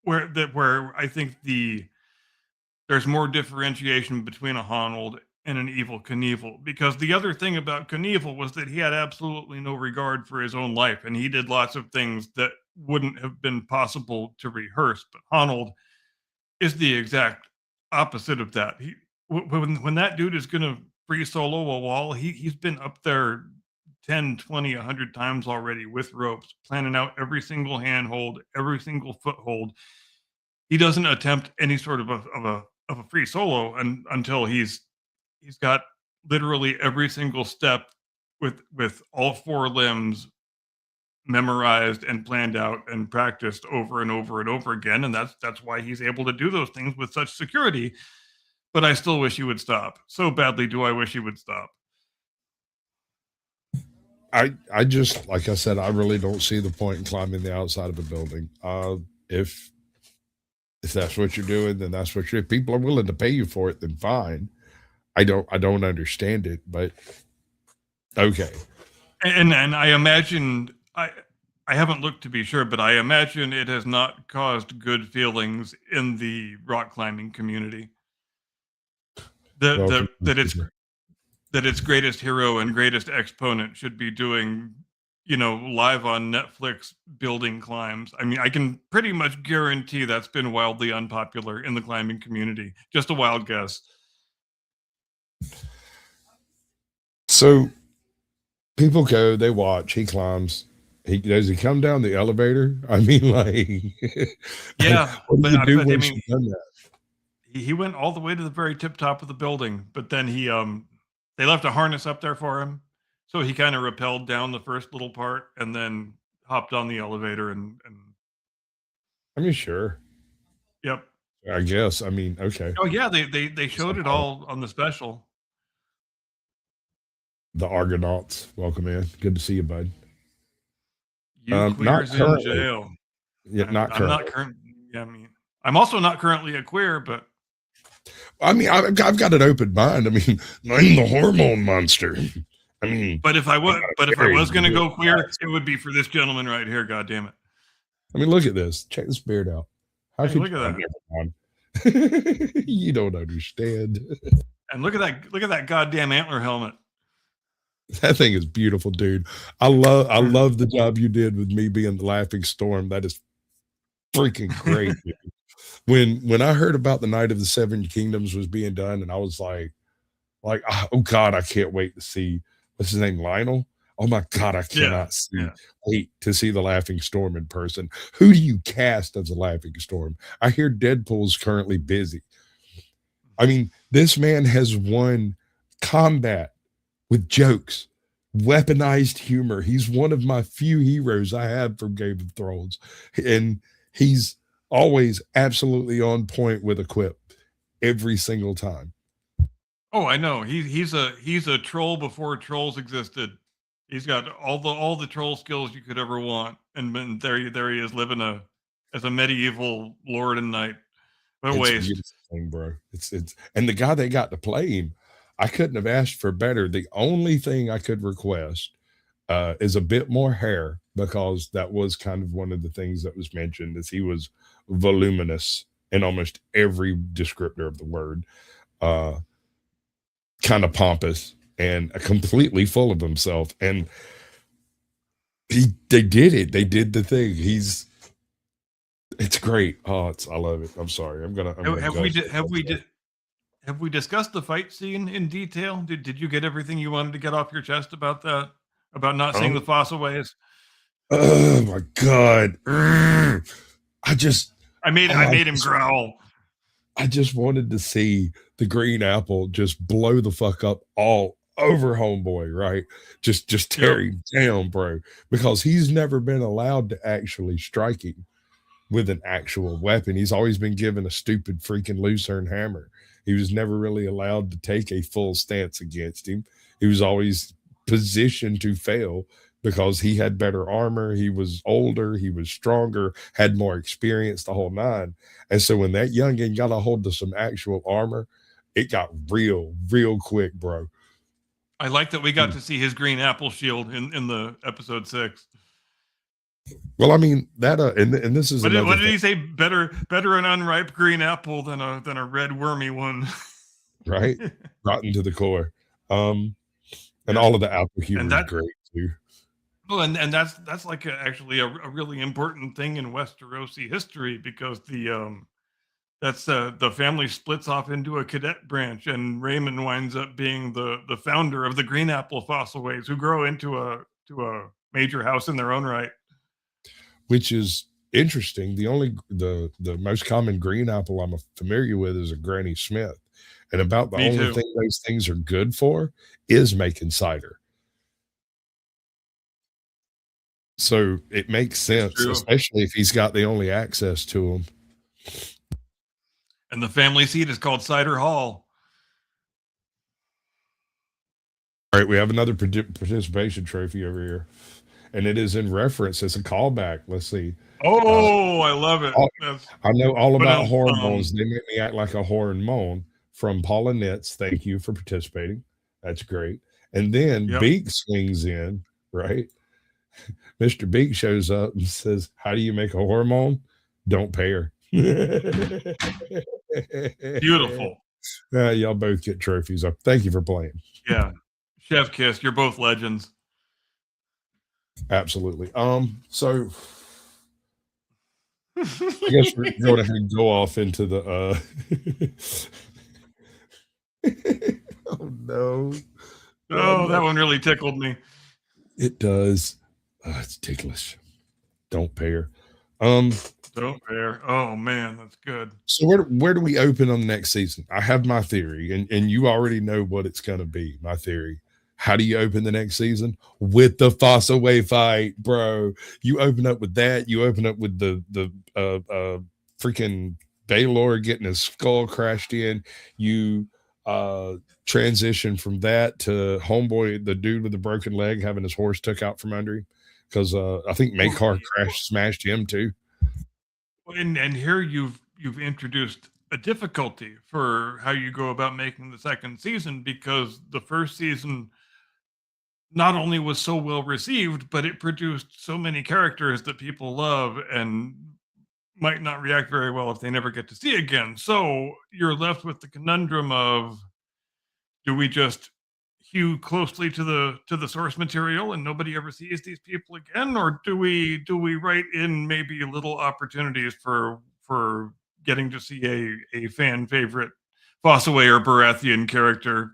where I think there's more differentiation between a Honnold and an Evil Knievel, because the other thing about Knievel was that he had absolutely no regard for his own life, and he did lots of things that wouldn't have been possible to rehearse. But Honnold is the exact opposite of that. When that dude is going to free solo a wall, he's been up there 10, 20, 100 times already with ropes, planning out every single handhold, every single foothold. He doesn't attempt any sort of a free solo until he's got literally every single step with all four limbs memorized and planned out and practiced over and over and over again, and that's why he's able to do those things with such security. But I still wish he would stop. So badly do I wish he would stop. I just, like I said, I really don't see the point in climbing the outside of a building. If that's what you're doing, then that's what if people are willing to pay you for it, then fine. I don't understand it, but okay. And I imagine I haven't looked to be sure, but I imagine it has not caused good feelings in the rock climbing community. Well, That its greatest hero and greatest exponent should be doing, live on Netflix building climbs. I mean, I can pretty much guarantee that's been wildly unpopular in the climbing community. Just a wild guess. So people go, they watch, he climbs. Does he come down the elevator? I mean, like, Yeah, what do but you do I once mean, you've done that? he went all the way to the very tip top of the building, but then they left a harness up there for him, so he kind of rappelled down the first little part and then hopped on the elevator and I mean, sure. yep. I guess. I mean, okay. Oh yeah, they showed it all on the special. The Argonauts, welcome in. Good to see you, bud. You Not queers in currently. jail. Yeah, not I'm not currently. current. Yeah, I mean, I'm also not currently a queer, but I mean, I've got an open mind. I mean, I'm the hormone monster. I mean, if I was going to Very go queer, nice. it would be for this gentleman right here. God damn it! I mean, look at this. Check this beard out. How Hey, could look at that. Never mind. You don't understand. And look at that goddamn antler helmet. That thing is beautiful, dude. I love the job you did with me being the laughing storm. That is freaking great, dude. When I heard about the Night of the Seven Kingdoms was being done, and I was like, oh God, I can't wait to see what's his name, Lionel. Oh my God, I cannot wait to see the Laughing Storm in person. Who do you cast as a Laughing Storm? I hear Deadpool's currently busy. I mean, this man has won combat with jokes, weaponized humor. He's one of my few heroes I have from Game of Thrones, and he's always absolutely on point with a quip every single time. Oh, I know. He's a troll before trolls existed. He's got all the troll skills you could ever want, and there he is living as a medieval lord and knight. What a It's a waste. beautiful thing, bro. It's and the guy they got to play him, I couldn't have asked for better. The only thing I could request is a bit more hair, because that was kind of one of the things that was mentioned, is he was voluminous in almost every descriptor of the word, kind of pompous and completely full of himself. And they did it. They did the thing. It's great. Oh, I love it. I'm sorry. Have we discussed the fight scene in detail? Did you get everything you wanted to get off your chest about that? About not seeing the fossil ways? Oh my God. I made him growl. I just wanted to see the green apple just blow the fuck up all over homeboy, right? Just tear him down, bro, because he's never been allowed to actually strike him with an actual weapon. He's always been given a stupid freaking Lucerne hammer. He was never really allowed to take a full stance against him. He was always positioned to fail because he had better armor, he was older, he was stronger, had more experience, the whole nine. And so when that youngin got a hold of some actual armor, it got real quick, bro. I like that we got to see his green apple shield in the episode 6. Well, I mean that, and this is What another did thing, he say? Better an unripe green apple than a red wormy one. right? Rotten to the core. And Yeah. all of the apple humor And is that great too. well, and that's like actually a really important thing in Westerosi history, because that's the family splits off into a cadet branch, and Raymond winds up being the founder of the Green Apple Fossilways, who grow into a major house in their own right. Which is interesting. The most common green apple I'm familiar with is a Granny Smith, and about the Me only too. thing those things are good for is making cider. So it makes sense, True. especially if he's got the only access to them. And the family seat is called Cider Hall. All right, we have another participation trophy over here, and it is in reference. It's a callback. Let's see. Oh, I love it. I know all But, about hormones. They make me act like a horn moan. From Paula Nitz. Thank you for participating. That's great. And then Yep. Beak swings in, right? Mr. Beak shows up and says, "How do you make a hormone? Don't pay her." Beautiful. Y'all both get trophies. Thank you for playing. Yeah. Chef Kiss, you're both legends. Absolutely. So I guess we're going to have to go off into the oh no. Oh, that one really tickled me. It does. It's ticklish. Don't pay her. Don't care. Oh man, that's good. So where do we open on the next season? I have my theory, and you already know what it's gonna be. My theory. How do you open the next season? With the Fossaway fight, bro. You open up with that. You open up with the freaking Baylor getting his skull crashed in. You transition from that to Homeboy, the dude with the broken leg, having his horse took out from under him, because I think Makar smashed him too. And here you've introduced a difficulty for how you go about making the second season, because the first season not only was so well received, but it produced so many characters that people love and might not react very well if they never get to see again. So you're left with the conundrum of, do we just hew closely to the source material and nobody ever sees these people again, or do we write in maybe little opportunities for getting to see a fan favorite Fossaway or Baratheon character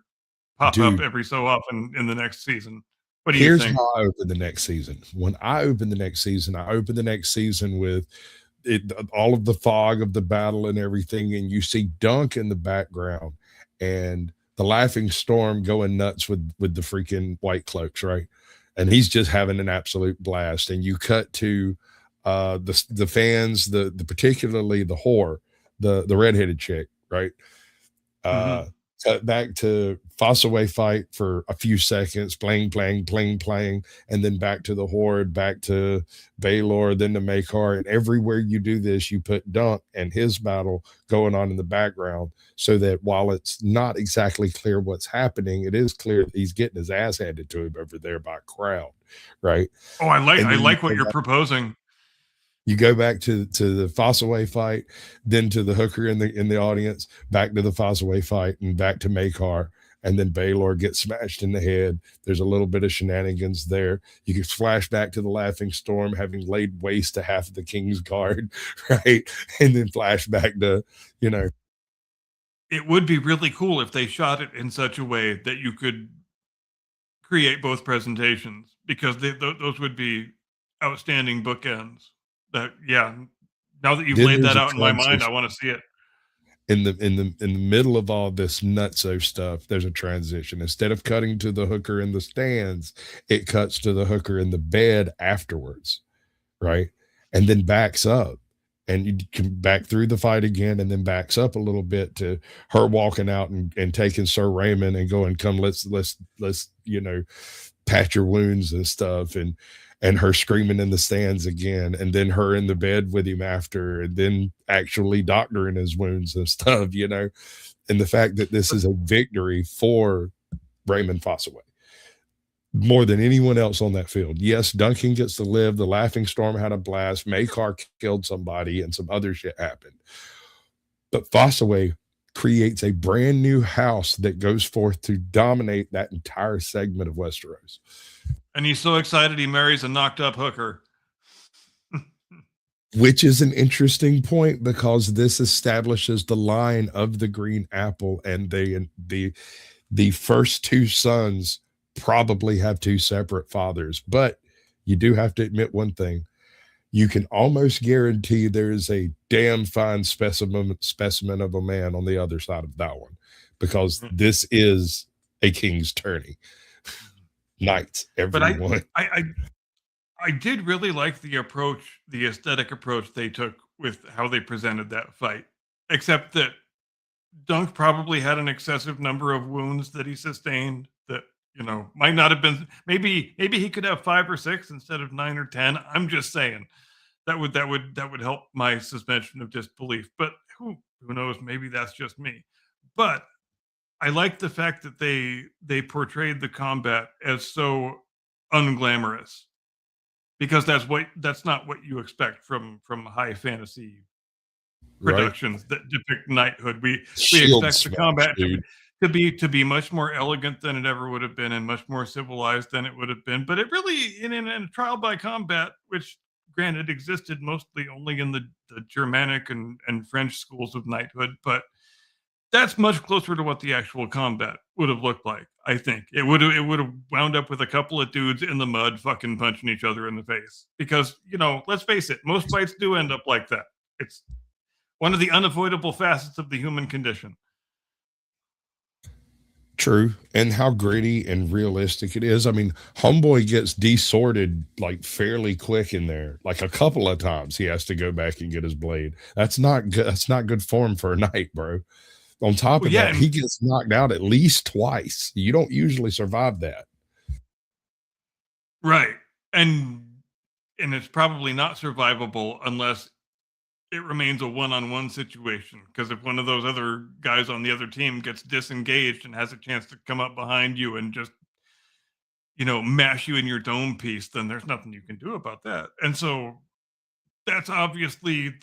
pop up every so often in the next season? What do you think? Here's how I open the next season. When I open the next season, I open the next season with all of the fog of the battle and everything, and you see Dunk in the background and the Laughing Storm going nuts with the freaking White Cloaks, right? And he's just having an absolute blast. And you cut to the fans, the particularly the whore, the redheaded chick, right? Cut back to Fossaway fight for a few seconds, playing, and then back to the Horde, back to Baylor, then to Makar. And everywhere you do this, you put Dunk and his battle going on in the background, so that while it's not exactly clear what's happening, it is clear that he's getting his ass handed to him over there by a crowd, right? Oh, I like what you're proposing. You go back to the Fossaway fight, then to the hooker in the audience, back to the Fossaway fight, and back to Makar, and then Baylor gets smashed in the head. There's a little bit of shenanigans there. You can flash back to the Laughing Storm having laid waste to half of the King's Guard, right? And then flash back to, It would be really cool if they shot it in such a way that you could create both presentations, because those would be outstanding bookends. Now that you've laid that out in my mind, I want to see it. In the middle of all this nutso stuff, there's a transition. Instead of cutting to the hooker in the stands, it cuts to the hooker in the bed afterwards, right? And then backs up, and you can back through the fight again, and then backs up a little bit to her walking out and taking Sir Raymond and going, "Come, let's patch your wounds and stuff, and her screaming in the stands again, and then her in the bed with him after, and then actually doctoring his wounds and stuff, and the fact that this is a victory for Raymond Fossaway more than anyone else on that field. Yes, Duncan gets to live. The Laughing Storm had a blast. Makar killed somebody, and some other shit happened. But Fossaway creates a brand new house that goes forth to dominate that entire segment of Westeros. And he's so excited he marries a knocked up hooker. Which is an interesting point, because this establishes the line of the Green Apple, and the first two sons probably have two separate fathers. But you do have to admit one thing: you can almost guarantee there is a damn fine specimen of a man on the other side of that one, because this is a king's tourney. Knights, everyone. But I did really like the approach, the aesthetic approach they took with how they presented that fight, except that Dunk probably had an excessive number of wounds that he sustained that, might not have been, maybe he could have 5 or 6 instead of 9 or 10. I'm just saying that would help my suspension of disbelief, but who knows, maybe that's just me. But I like the fact that they portrayed the combat as so unglamorous, because that's not what you expect from high fantasy productions that depict knighthood. We expect the combat to be much more elegant than it ever would have been, and much more civilized than it would have been. But it really, in a trial by combat, which granted existed mostly only in the Germanic and French schools of knighthood, but that's much closer to what the actual combat would have looked like. I think it would have wound up with a couple of dudes in the mud fucking punching each other in the face, because let's face it, most fights do end up like that. It's one of the unavoidable facets of the human condition. True. And how gritty and realistic it is. I mean, Homeboy gets desorted like fairly quick in there. Like a couple of times he has to go back and get his blade. That's not good. That's not good form for a knight, bro. On top of that, he gets knocked out at least twice. You don't usually survive that. Right. And it's probably not survivable unless it remains a one-on-one situation. Because if one of those other guys on the other team gets disengaged and has a chance to come up behind you and just, mash you in your dome piece, then there's nothing you can do about that. And so that's obviously,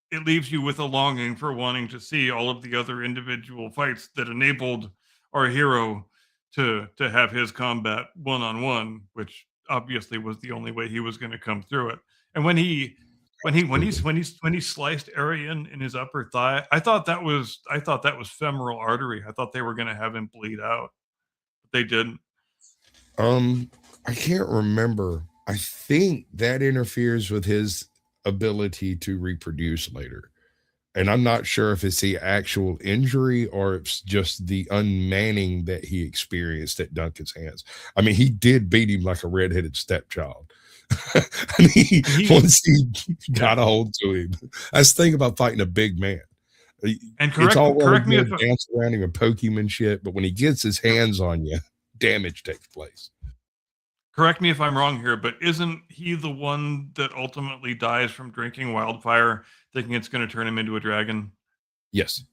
it leaves you with a longing for wanting to see all of the other individual fights that enabled our hero to have his combat one-on-one, which obviously was the only way he was going to come through it. And when he sliced Arian in his upper thigh, I thought that was femoral artery. I thought they were going to have him bleed out, but they didn't. I can't remember. I think that interferes with his ability to reproduce later, and I'm not sure if it's the actual injury or it's just the unmanning that he experienced at Duncan's hands. I mean, he did beat him like a redheaded stepchild. Once he got a hold to him. That's the thing about fighting a big man. And correct me if dance around him and poke him and shit, but when he gets his hands on you, damage takes place. Correct me if I'm wrong here, but isn't he the one that ultimately dies from drinking wildfire, thinking it's going to turn him into a dragon? Yes,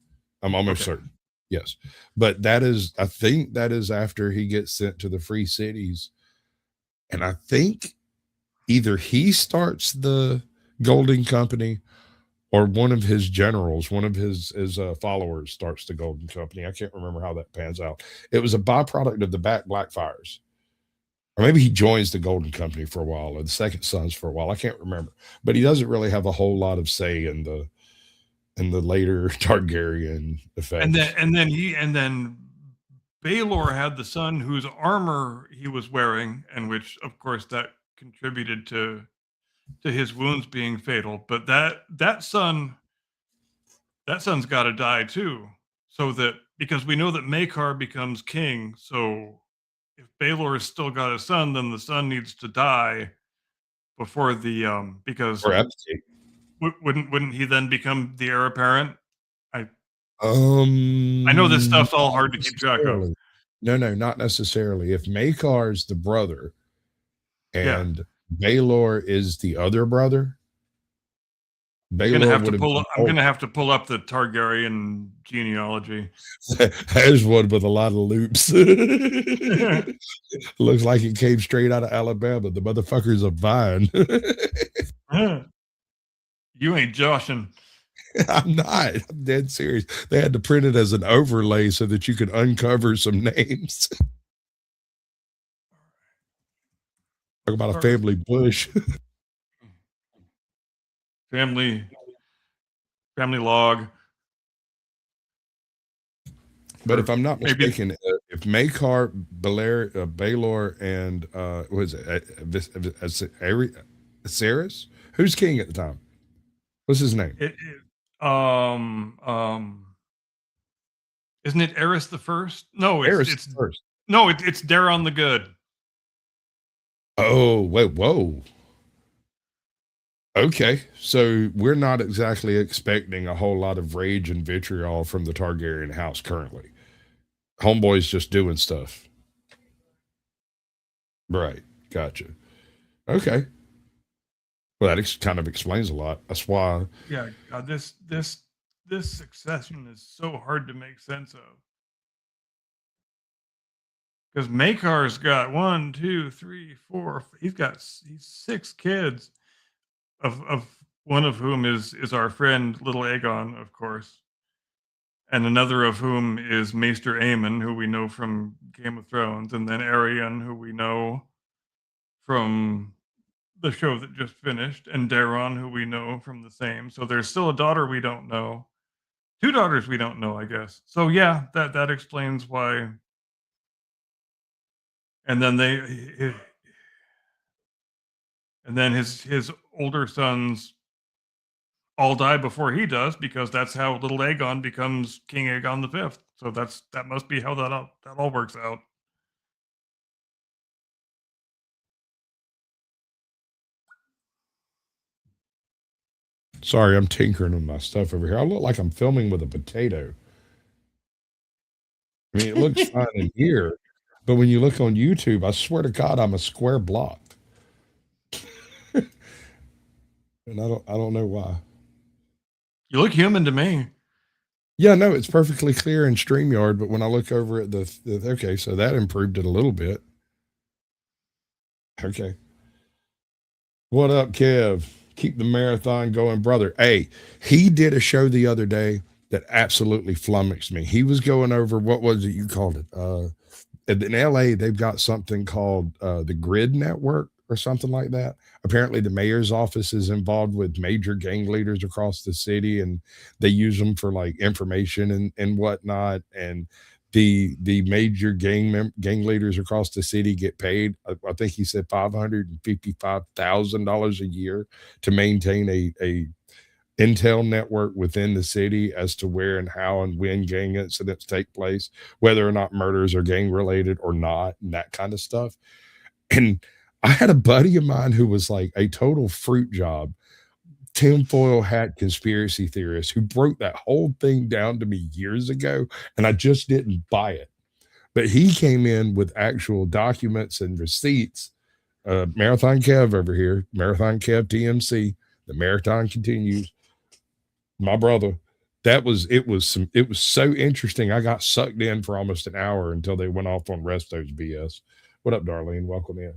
I'm almost certain. Yes, but I think that is after he gets sent to the Free Cities, and I think either he starts the Golden Company or one of his generals, one of his followers starts the Golden Company. I can't remember how that pans out. It was a byproduct of the Blackfires. Or maybe he joins the Golden Company for a while, or the Second Sons for a while. I can't remember. But he doesn't really have a whole lot of say in the later Targaryen effects. And then Baelor had the son whose armor he was wearing, and which, of course, that contributed to his wounds being fatal. But that son's got to die too, so that, because we know that Makar becomes king. So if Baelor has still got a son, then the son needs to die before the because wouldn't he then become the heir apparent? I know this stuff's all hard to keep track of. No, no, not necessarily. If Makar's the brother Yeah. and Baelor is the other brother, I'm gonna Baelor have to would have pull been up, I'm old. gonna have to pull up the Targaryen genealogy. There's one with a lot of loops. Looks like it came straight out of Alabama. The motherfucker's a vine. You ain't joshing. I'm not. I'm dead serious. They had to print it as an overlay so that you could uncover some names. Talk about a family bush. Family log. But Or if I'm not maybe mistaken, if Makar, Baelor, and was it Acerys? Who's king at the time? What's his name? Isn't it Eris the First? No, Aerys it's first. no, it's Daron the Good. Oh, wait, whoa. Okay, so we're not exactly expecting a whole lot of rage and vitriol from the Targaryen house currently. Homeboy's just doing stuff. Right. Gotcha. Okay. Well, that kind of explains a lot. That's why. Yeah, God, this succession is so hard to make sense of. Because Makar's got 1, 2, 3, 4. He's 6 kids, of one of whom is our friend Little Aegon, of course, and another of whom is Maester Aemon, who we know from Game of Thrones, and then Arion, who we know from the show that just finished, and Daron, who we know from the same. So there's still a daughter we don't know, 2 daughters we don't know, I guess. So yeah, that explains why. And then his older sons all die before he does, because that's how little Aegon becomes King Aegon the Fifth. So that must be how that all works out. Sorry, I'm tinkering with my stuff over here. I look like I'm filming with a potato. I mean, it looks fine in here, but when you look on YouTube, I swear to God, I'm a square block. And I don't know why. You look human to me. Yeah, no, it's perfectly clear in StreamYard, but when I look over at the okay, so that improved it a little bit. Okay. What up, Kev? Keep the marathon going, brother. Hey, he did a show the other day that absolutely flummoxed me. He was going over, what was it you called it? In LA, they've got something called the Grid Network or something like that. Apparently, the mayor's office is involved with major gang leaders across the city, and they use them for like information and whatnot. And the major gang leaders across the city get paid. I think he said $555,000 a year to maintain a intel network within the city as to where and how and when gang incidents take place, whether or not murders are gang related or not, and that kind of stuff. And I had a buddy of mine who was like a total fruit job, tinfoil hat conspiracy theorist who broke that whole thing down to me years ago, and I just didn't buy it. But he came in with actual documents and receipts. Marathon Kev over here, Marathon Kev TMC, the marathon continues. My brother, it was so interesting. I got sucked in for almost an hour until they went off on Resto's BS. What up, Darlene? Welcome in.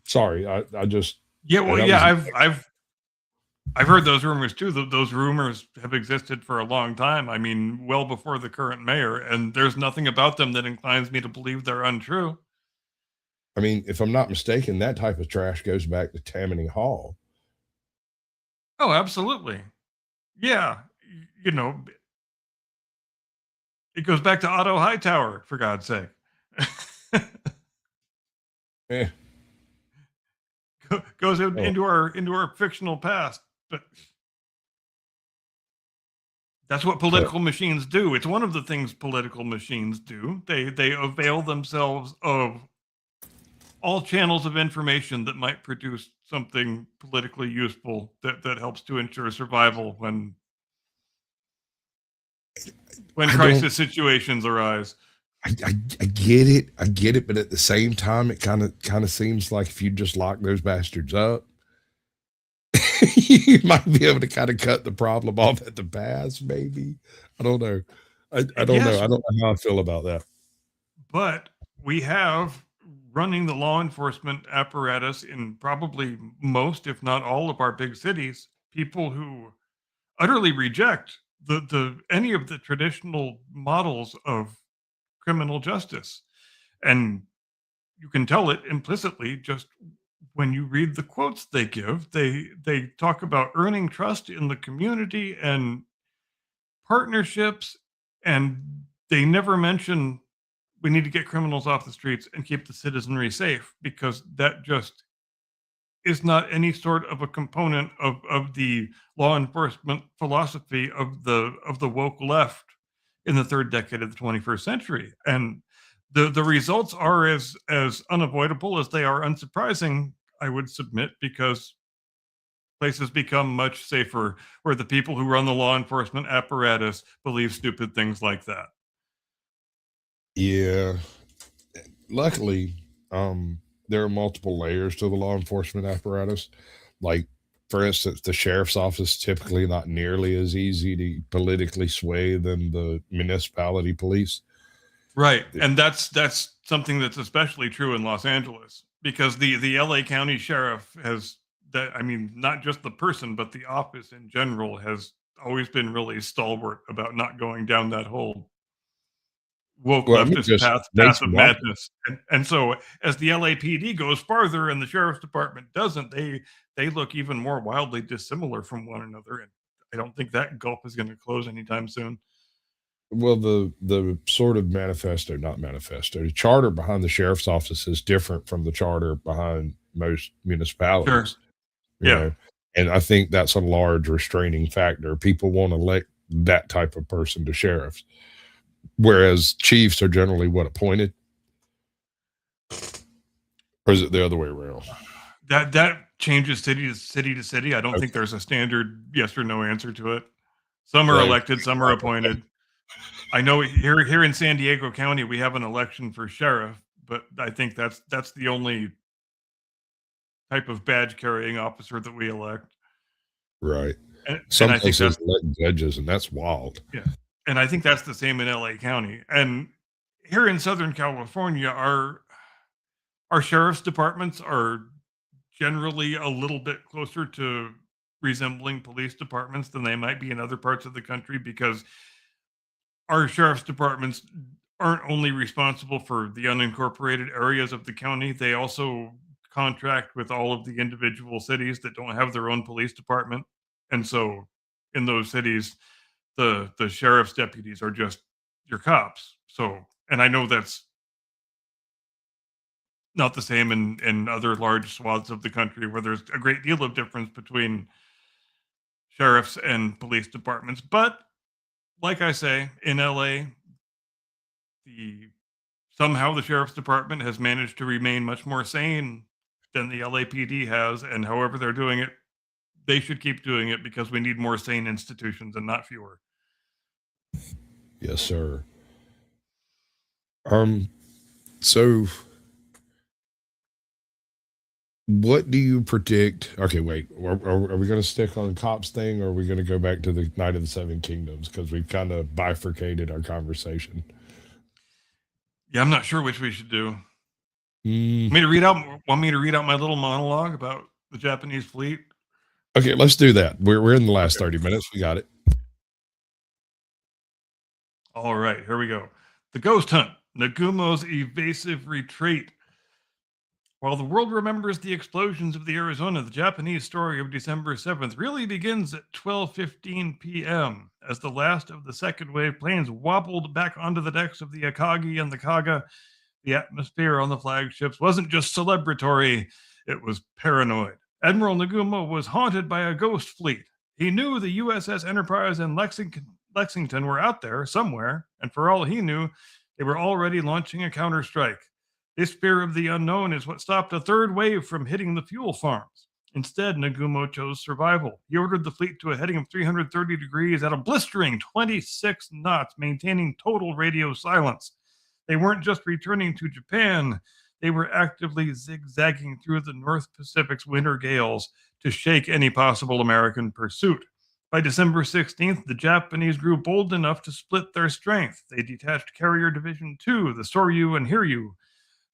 Sorry, I just Yeah, well, that yeah, was I've heard those rumors too. Those rumors have existed for a long time. I mean, well before the current mayor, and there's nothing about them that inclines me to believe they're untrue. I mean, if I'm not mistaken, that type of trash goes back to Tammany Hall. Oh, absolutely. Yeah, you know, it goes back to Otto Hightower, for God's sake. Eh, Goes oh, into our fictional past, but that's what but political machines do. It's one of the things political machines do. They avail themselves of all channels of information that might produce something politically useful that helps to ensure survival when when I crisis situations arise. I get it. I get it. But at the same time, it kind of seems like if you just lock those bastards up, you might be able to kind of cut the problem off at the pass, maybe. I don't know. I don't know. Yes, I don't know how I feel about that. but we have running the law enforcement apparatus in probably most, if not all, of our big cities, people who utterly reject the any of the traditional models of criminal justice. And you can tell it implicitly just when you read the quotes they give. They talk about earning trust in the community and partnerships, and they never mention we need to get criminals off the streets and keep the citizenry safe, because that just is not any sort of a component of the law enforcement philosophy of the woke left in the third decade of the 21st century. And the results are as unavoidable as they are unsurprising, I would submit, because places become much safer where the people who run the law enforcement apparatus believe stupid things like that. Yeah. Luckily, there are multiple layers to the law enforcement apparatus. Like, for instance, the sheriff's office typically not nearly as easy to politically sway than the municipality police. Right. And that's something that's especially true in Los Angeles, because the LA County Sheriff has that, I mean, not just the person, but the office in general has always been really stalwart about not going down that whole woke Well, I mean, leftist just path of nationwide. madness. And so as the LAPD goes farther and the sheriff's department doesn't, they look even more wildly dissimilar from one another. And I don't think that gulf is going to close anytime soon. Well, the sort of manifesto, not manifesto, the charter behind the sheriff's office is different from the charter behind most Sure. municipalities. You Yeah. know, and I think that's a large restraining factor. People want to elect that type of person to sheriffs, whereas chiefs are generally what, appointed, or is it the other way around? That changes city to city to city. I don't think Okay, there's a standard yes or no answer to it. Some are right. elected, some are appointed. I know here in San Diego County we have an election for sheriff, but I think that's the only type of badge carrying officer that we elect. Right. And Some I think places that's elect judges, and that's wild. yeah. And I think that's the same in LA County. And here in Southern California, our sheriff's departments are generally a little bit closer to resembling police departments than they might be in other parts of the country, because our sheriff's departments aren't only responsible for the unincorporated areas of the county, they also contract with all of the individual cities that don't have their own police department. And so in those cities, the sheriff's deputies are just your cops. So, and I know that's not the same in other large swaths of the country where there's a great deal of difference between sheriffs and police departments. But like I say, in LA, the somehow the sheriff's department has managed to remain much more sane than the LAPD has, and however they're doing it, they should keep doing it, because we need more sane institutions and not fewer. Yes, sir. Um, so what do you predict? Okay, wait. Are we going to stick on the cops thing, or are we going to go back to the Night of the Seven Kingdoms? Because we've kind of bifurcated our conversation. Yeah, I'm not sure which we should do. Mm, Want me to read out my little monologue about the Japanese fleet? okay, let's do that. We're in the last Okay. 30 minutes. We got it. All right, here we go. The Ghost Hunt, Nagumo's evasive retreat. While the world remembers the explosions of the Arizona, the Japanese story of December 7th really begins at 12:15 p.m. as the last of the second wave planes wobbled back onto the decks of the Akagi and the Kaga. The atmosphere on the flagships wasn't just celebratory, it was paranoid. Admiral Nagumo was haunted by a ghost fleet. He knew the USS Enterprise and Lexington were out there somewhere, and for all he knew, they were already launching a counterstrike. This fear of the unknown is what stopped a third wave from hitting the fuel farms. Instead, Nagumo chose survival. He ordered the fleet to a heading of 330 degrees at a blistering 26 knots, maintaining total radio silence. They weren't just returning to Japan, they were actively zigzagging through the North Pacific's winter gales to shake any possible American pursuit. By December 16th, the Japanese grew bold enough to split their strength. They detached Carrier Division 2, the Soryu and Hiryu,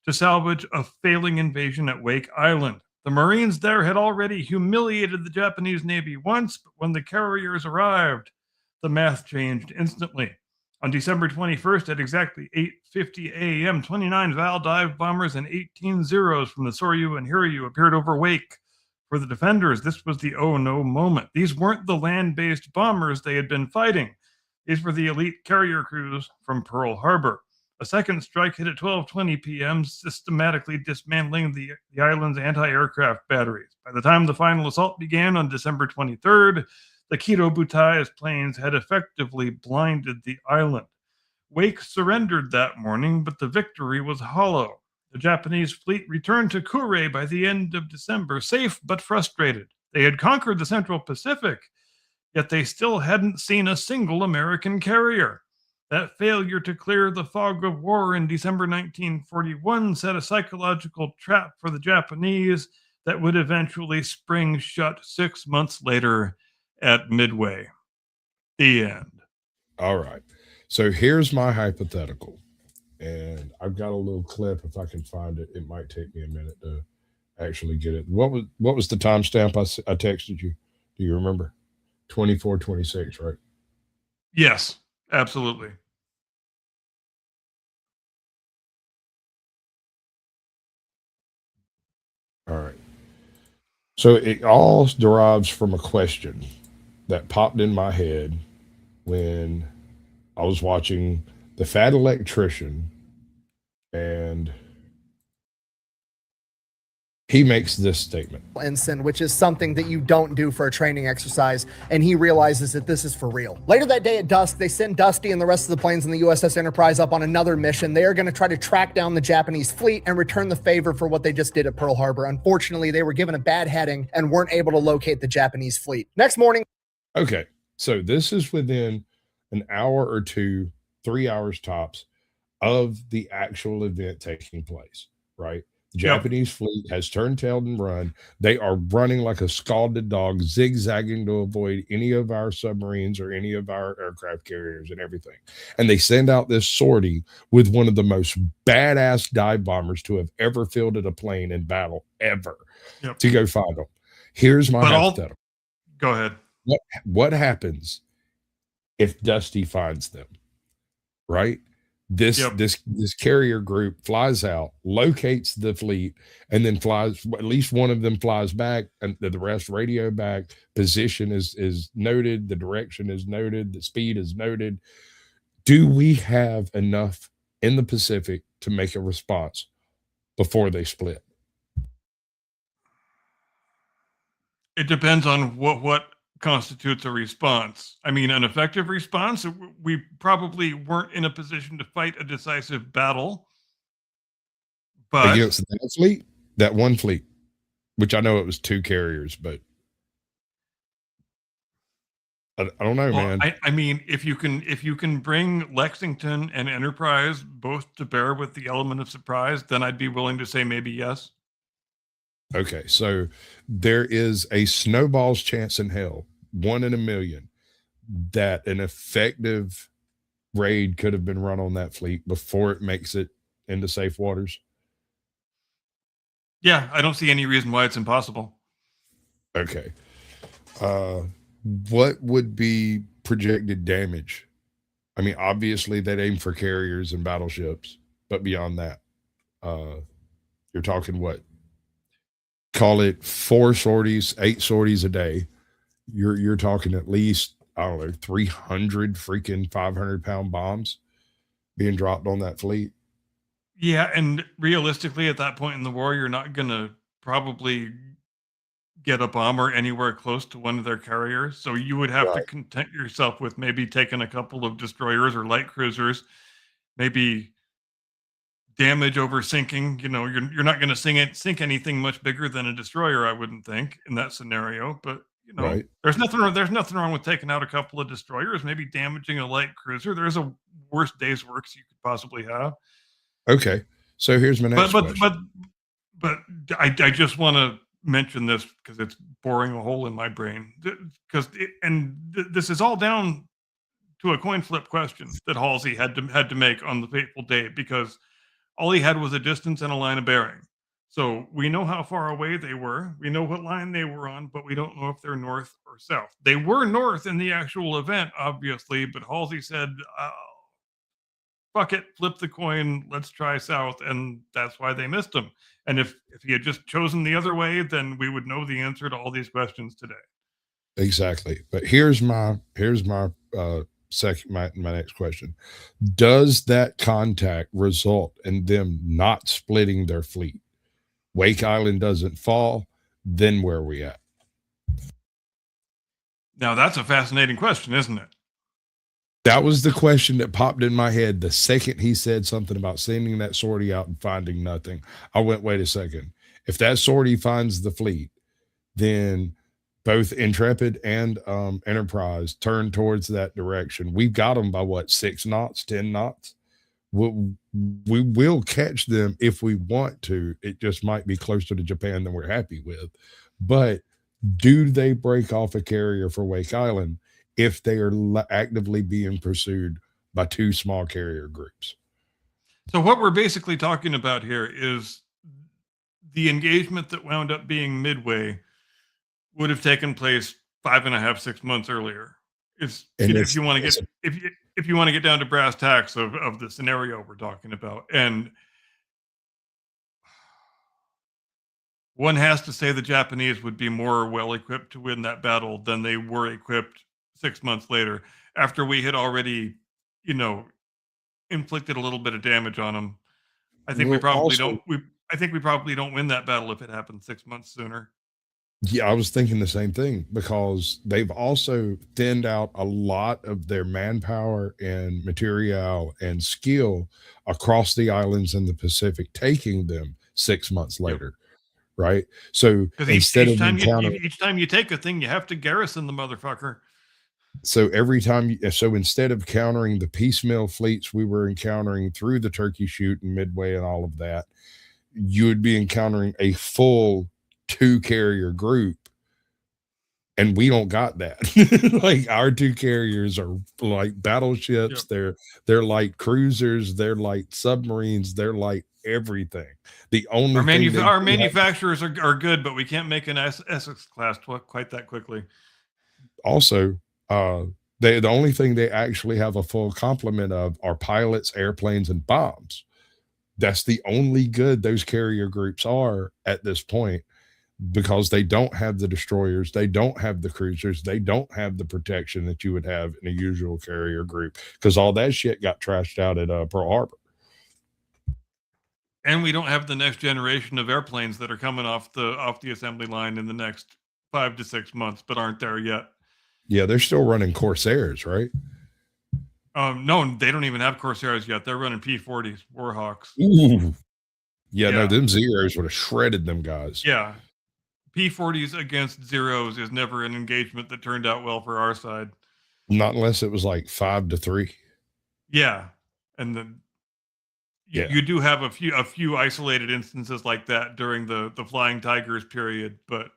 to salvage a failing invasion at Wake Island. The Marines there had already humiliated the Japanese Navy once, but when the carriers arrived, the math changed instantly. On December 21st, at exactly 8:50 a.m., 29 Val dive bombers and 18 Zeros from the Soryu and Hiryu appeared over Wake. For the defenders, this was the oh no moment. These weren't the land-based bombers they had been fighting. These were the elite carrier crews from Pearl Harbor. A second strike hit at 12:20 p.m., systematically dismantling the island's anti-aircraft batteries. By the time the final assault began on December 23rd, the Kido Butai's planes had effectively blinded the island. Wake surrendered that morning, but the victory was hollow. The Japanese fleet returned to Kure by the end of December, safe but frustrated. They had conquered the Central Pacific, yet they still hadn't seen a single American carrier. That failure to clear the fog of war in December 1941 set a psychological trap for the Japanese that would eventually spring shut 6 months later at Midway. The end. All right. So here's my hypothetical. And I've got a little clip. If I can find it, it might take me a minute to actually get it. What was the timestamp I texted you? Do you remember? 24:26, right? Yes, absolutely. All right. So it all derives from a question that popped in my head when I was watching The Fat Electrician, and he makes this statement. Ensign, which is something that you don't do for a training exercise, and he realizes that this is for real. Later that day at dusk, they send Dusty and the rest of the planes in the USS Enterprise up on another mission. They are going to try to track down the Japanese fleet and return the favor for what they just did at Pearl Harbor. Unfortunately, they were given a bad heading and weren't able to locate the Japanese fleet. Next morning. Okay, so this is within an hour or two, 3 hours tops of the actual event taking place, right? The Japanese fleet has turned tail and run. They are running like a scalded dog, zigzagging to avoid any of our submarines or any of our aircraft carriers and everything. And they send out this sortie with one of the most badass dive bombers to have ever fielded a plane in battle ever to go find them. Here's my hypothetical. Go ahead. What happens if Dusty finds them, right? This carrier group flies out, locates the fleet, and then flies. At least one of them flies back, and the rest radio back. Position is noted, the direction is noted, the speed is noted. Do we have enough in the Pacific to make a response before they split? It depends on what constitutes a response. I mean, an effective response, we probably weren't in a position to fight a decisive battle. But against that fleet, that one fleet, which I know it was two carriers, but I don't know, man. I mean, if you can bring Lexington and Enterprise both to bear with the element of surprise, then I'd be willing to say maybe yes. Okay, so there is a snowball's chance in hell, 1 in a million, that an effective raid could have been run on that fleet before it makes it into safe waters. Yeah, I don't see any reason why it's impossible. Okay. What would be projected damage? I mean, obviously they'd aim for carriers and battleships, but beyond that, you're talking what? Call it 4 sorties, 8 sorties a day. You're talking at least, I don't know, 300 freaking 500-pound bombs being dropped on that fleet. Yeah, and realistically, at that point in the war, you're not going to probably get a bomber anywhere close to one of their carriers. So you would have to content yourself with maybe taking a couple of destroyers or light cruisers, maybe damage over sinking. You're not going to sink anything much bigger than a destroyer, I wouldn't think, in that scenario. But Right. there's nothing wrong with taking out a couple of destroyers, maybe damaging a light cruiser. There's a worse day's works you could possibly have. Okay. So here's my next But question. but I just want to mention this because it's boring a hole in my brain. Because this is all down to a coin flip question that Halsey had to make on the fateful day, because all he had was a distance and a line of bearing. So we know how far away they were. We know what line they were on, but we don't know if they're north or south. They were north in the actual event, obviously, but Halsey said, fuck it, flip the coin, let's try south. And that's why they missed him. And if he had just chosen the other way, then we would know the answer to all these questions today. Exactly. But here's my my next question. Does that contact result in them not splitting their fleet? Wake Island doesn't fall, then where are we at? Now that's a fascinating question, isn't it? That was the question that popped in my head the second he said something about sending that sortie out and finding nothing. I went, wait a second. If that sortie finds the fleet, then both Intrepid and Enterprise turn towards that direction. We've got them by what, 6 knots, 10 knots? We will catch them if we want to. It just might be closer to Japan than we're happy with. But do they break off a carrier for Wake Island if they are actively being pursued by 2 small carrier groups? So what we're basically talking about here is the engagement that wound up being midway would have taken place 5.5, 6 months earlier. If you want to get down to brass tacks of the scenario we're talking about. And one has to say the Japanese would be more well equipped to win that battle than they were equipped 6 months later, after we had already, inflicted a little bit of damage on them. I think we probably don't win that battle if it happened 6 months sooner. Yeah, I was thinking the same thing, because they've also thinned out a lot of their manpower and material and skill across the islands in the Pacific, taking them 6 months later, right? So Because instead of encountering, each time you take a thing, you have to garrison the motherfucker. so every time, so instead of countering the piecemeal fleets we were encountering through the Turkey Shoot and Midway and all of that, you would be encountering a full 2 carrier group, and we don't got that. Like, our 2 carriers are like battleships. Yep. They're like cruisers, they're like submarines, they're like everything. The only our manufacturers are good, but we can't make an Essex class quite that quickly. Also, the only thing they actually have a full complement of are pilots, airplanes, and bombs. That's the only good those carrier groups are at this point, because they don't have the destroyers, they don't have the cruisers, they don't have the protection that you would have in a usual carrier group, because all that shit got trashed out at Pearl Harbor. And we don't have the next generation of airplanes that are coming off the assembly line in the next 5 to 6 months, but aren't there yet. Yeah, they're still running Corsairs, right? No, they don't even have Corsairs yet. They're running P-40s, Warhawks. Ooh. Yeah, no, them Zeros would have shredded them guys. Yeah. P-40s against Zeros is never an engagement that turned out well for our side. Not unless it was like 5-3. Yeah. And then you do have a few isolated instances like that during the Flying Tigers period, but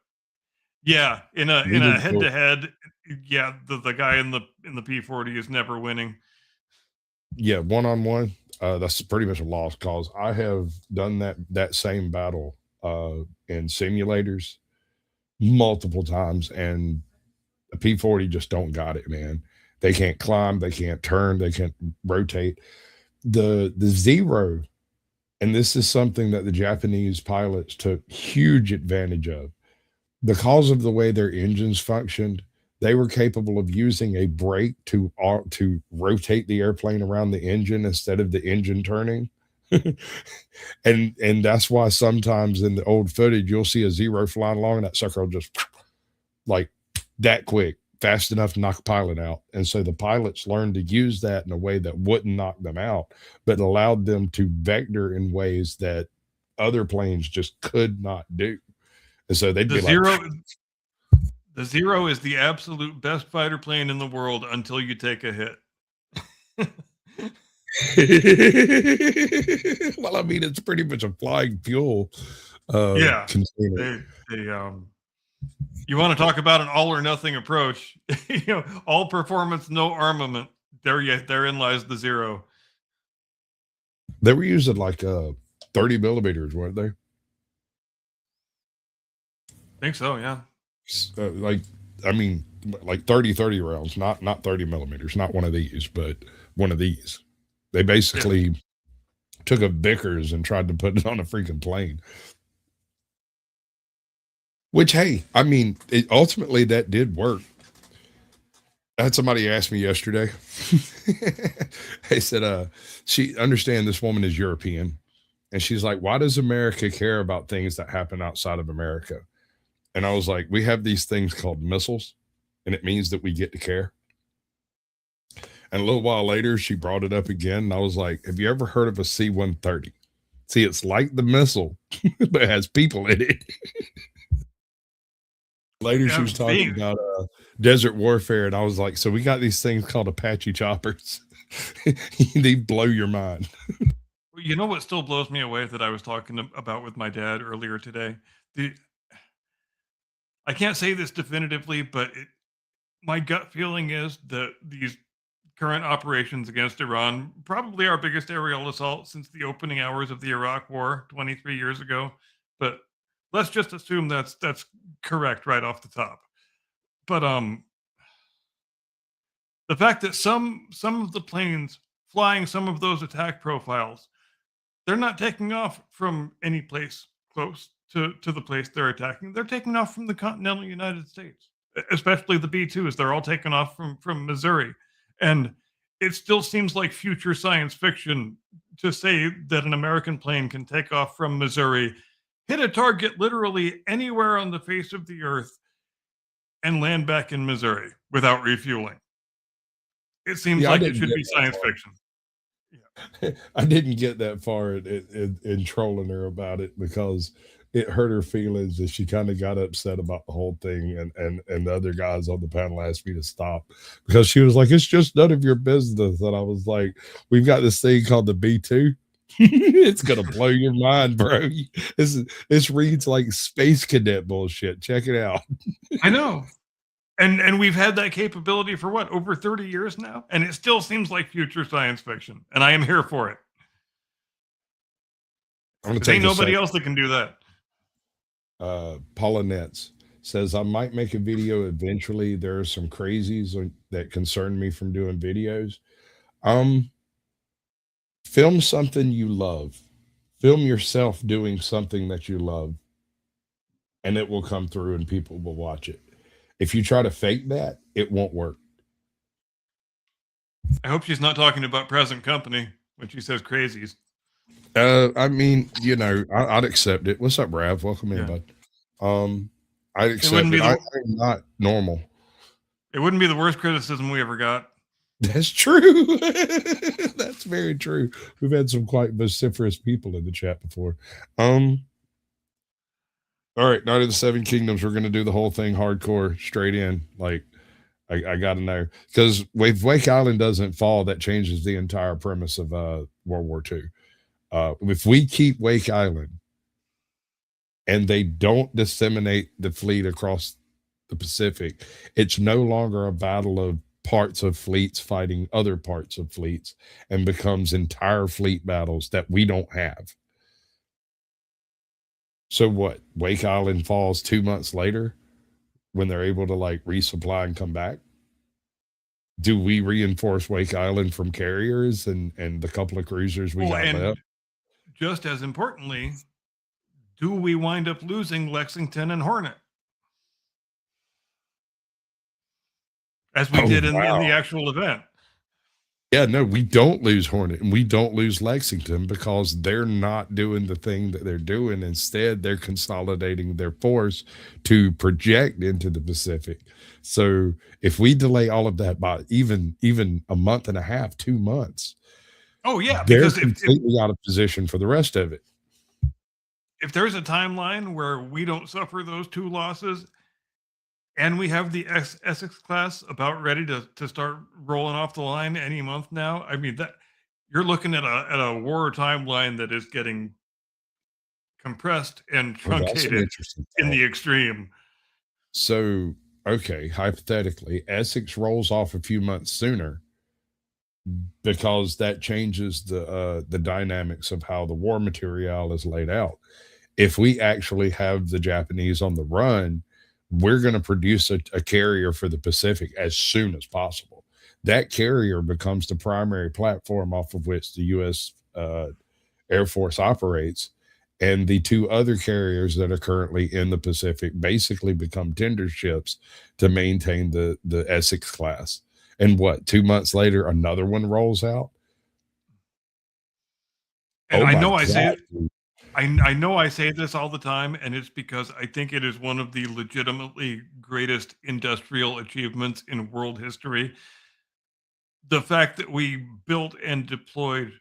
yeah, in a head-to-head, yeah, the guy in the P-40 is never winning. Yeah, one-on-one, that's pretty much a lost cause. I have done that same battle in simulators multiple times, and the P-40 just don't got it, man. They can't climb, they can't turn, they can't rotate. The Zero, and this is something that the Japanese pilots took huge advantage of. Because of the way their engines functioned, they were capable of using a brake to rotate the airplane around the engine instead of the engine turning. and that's why sometimes in the old footage you'll see a Zero flying along and that sucker will just like that quick fast enough to knock a pilot out. And so the pilots learned to use that in a way that wouldn't knock them out, but allowed them to vector in ways that other planes just could not do. And so they'd The be Zero, like, the Zero is the absolute best fighter plane in the world until you take a hit. well, I mean, it's pretty much a flying fuel Yeah. container. You want to talk about an all or nothing approach? All performance, no armament. Therein lies the Zero. They were using like 30 millimeters, weren't they? I think so, yeah. Like 30 rounds, not 30 millimeters, not one of these, but one of these. They basically took a Vickers and tried to put it on a freaking plane. Which, hey, I mean, ultimately that did work. I had somebody ask me yesterday. They said, she understand this woman is European. And she's like, why does America care about things that happen outside of America? And I was like, we have these things called missiles, and it means that we get to care. And a little while later, she brought it up again. And I was like, have you ever heard of a C-130? See, it's like the missile, but it has people in it. Later, she was talking about desert warfare. And I was like, so we got these things called Apache choppers. They blow your mind. You know what still blows me away that I was talking about with my dad earlier today? I can't say this definitively, but my gut feeling is that these current operations against Iran, probably our biggest aerial assault since the opening hours of the Iraq War 23 years ago. But let's just assume that's correct right off the top. But the fact that some of the planes flying some of those attack profiles, they're not taking off from any place close to the place they're attacking. They're taking off from the continental United States, especially the B-2s. They're all taken off from Missouri. And it still seems like future science fiction to say that an American plane can take off from Missouri, hit a target literally anywhere on the face of the earth, and land back in Missouri without refueling. It seems like it should be science fiction. Yeah. I didn't get that far in trolling her about it because it hurt her feelings and she kind of got upset about the whole thing. And the other guys on the panel asked me to stop because she was like, it's just none of your business. And I was like, we've got this thing called the B-2. It's gonna blow your mind, bro. This reads like space cadet bullshit. Check it out. I know. And we've had that capability for what, over 30 years now? And it still seems like future science fiction. And I am here for it. There ain't nobody else that can do that. Paula Nets says, I might make a video eventually. There are some crazies that concern me from doing videos. Film something you love. Film yourself doing something that you love. And it will come through and people will watch it. If you try to fake that, it won't work. I hope she's not talking about present company when she says crazies. I mean, I'd accept it. What's up, Rav? Welcome in, bud. I'd accept it. I'm not normal. It wouldn't be the worst criticism we ever got. That's true. That's very true. We've had some quite vociferous people in the chat before. All right, Night of the Seven Kingdoms. We're going to do the whole thing hardcore, straight in. Like, I got to know. Because if Wake Island doesn't fall, that changes the entire premise of World War II. If we keep Wake Island and they don't disseminate the fleet across the Pacific, it's no longer a battle of parts of fleets fighting other parts of fleets and becomes entire fleet battles that we don't have. So what? Wake Island falls 2 months later when they're able to like resupply and come back. Do we reinforce Wake Island from carriers and the couple of cruisers we got left? Just as importantly, do we wind up losing Lexington and Hornet? As we did in the actual event. Yeah, no, we don't lose Hornet and we don't lose Lexington because they're not doing the thing that they're doing. Instead, they're consolidating their force to project into the Pacific. So if we delay all of that by even a month and a half, 2 months, Oh yeah, they're because completely out of position for the rest of it. if there's a timeline where we don't suffer those 2 losses and we have the Essex class about ready to start rolling off the line any month now, I mean that you're looking at a war timeline that is getting compressed and Well, that's an truncated interesting in thought. the extreme. So, okay, hypothetically, Essex rolls off a few months sooner because that changes the dynamics of how the war material is laid out. If we actually have the Japanese on the run, we're going to produce a carrier for the Pacific as soon as possible. That carrier becomes the primary platform off of which the U.S. Air Force operates. And the 2 other carriers that are currently in the Pacific basically become tender ships to maintain the Essex class. And what, 2 months later, another one rolls out? And Oh I my know I say God. it, I know I say this all the time, and it's because I think it is one of the legitimately greatest industrial achievements in world history. The fact that we built and deployed,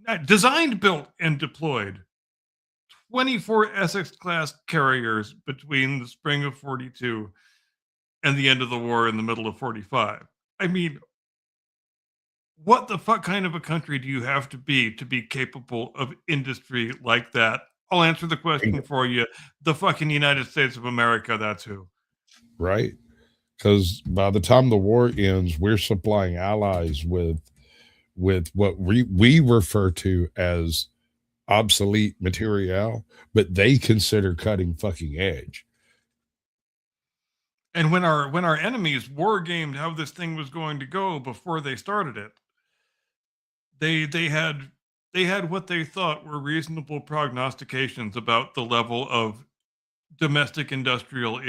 not designed, built, and deployed 24 Essex class carriers between the spring of 42 and the end of the war in the middle of 45. I mean, what the fuck kind of a country do you have to be capable of industry like that? I'll answer the question for you. The fucking United States of America, that's who. Right? Because by the time the war ends, we're supplying allies with what we refer to as obsolete material, but they consider cutting fucking edge. And when our enemies war gamed how this thing was going to go before they started it, they had what they thought were reasonable prognostications about the level of domestic industrial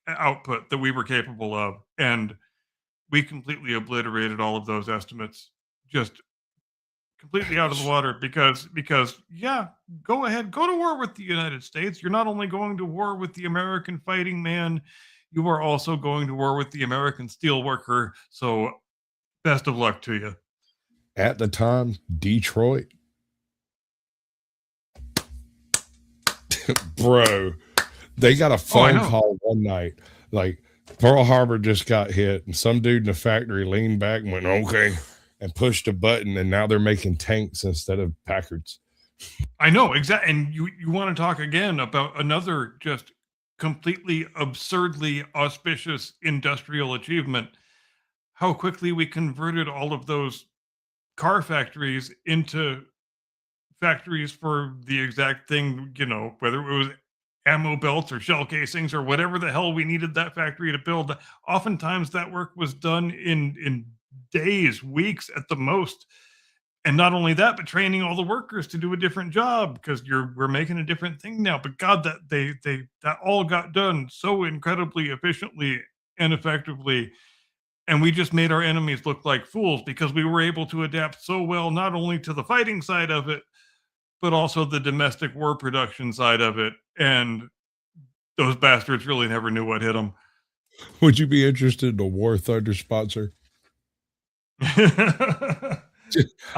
output that we were capable of, and we completely obliterated all of those estimates, just completely out of the water. Because yeah, go ahead, go to war with the United States. You're not only going to war with the American fighting man, you are also going to war with the American steelworker. So best of luck to you. At the time, Detroit, bro, they got a phone call one night, like Pearl Harbor just got hit, and some dude in the factory leaned back and went, okay, and pushed a button, and now they're making tanks instead of Packards. I know, exactly. And you want to talk again about another just completely absurdly auspicious industrial achievement, how quickly we converted all of those car factories into factories for the exact thing, whether it was ammo belts or shell casings or whatever the hell we needed that factory to build. Oftentimes that work was done in days, weeks at the most. And not only that, but training all the workers to do a different job because we're making a different thing now. But God, that all got done so incredibly efficiently and effectively. And we just made our enemies look like fools because we were able to adapt so well, not only to the fighting side of it, but also the domestic war production side of it. And those bastards really never knew what hit them. Would you be interested in a War Thunder sponsor? I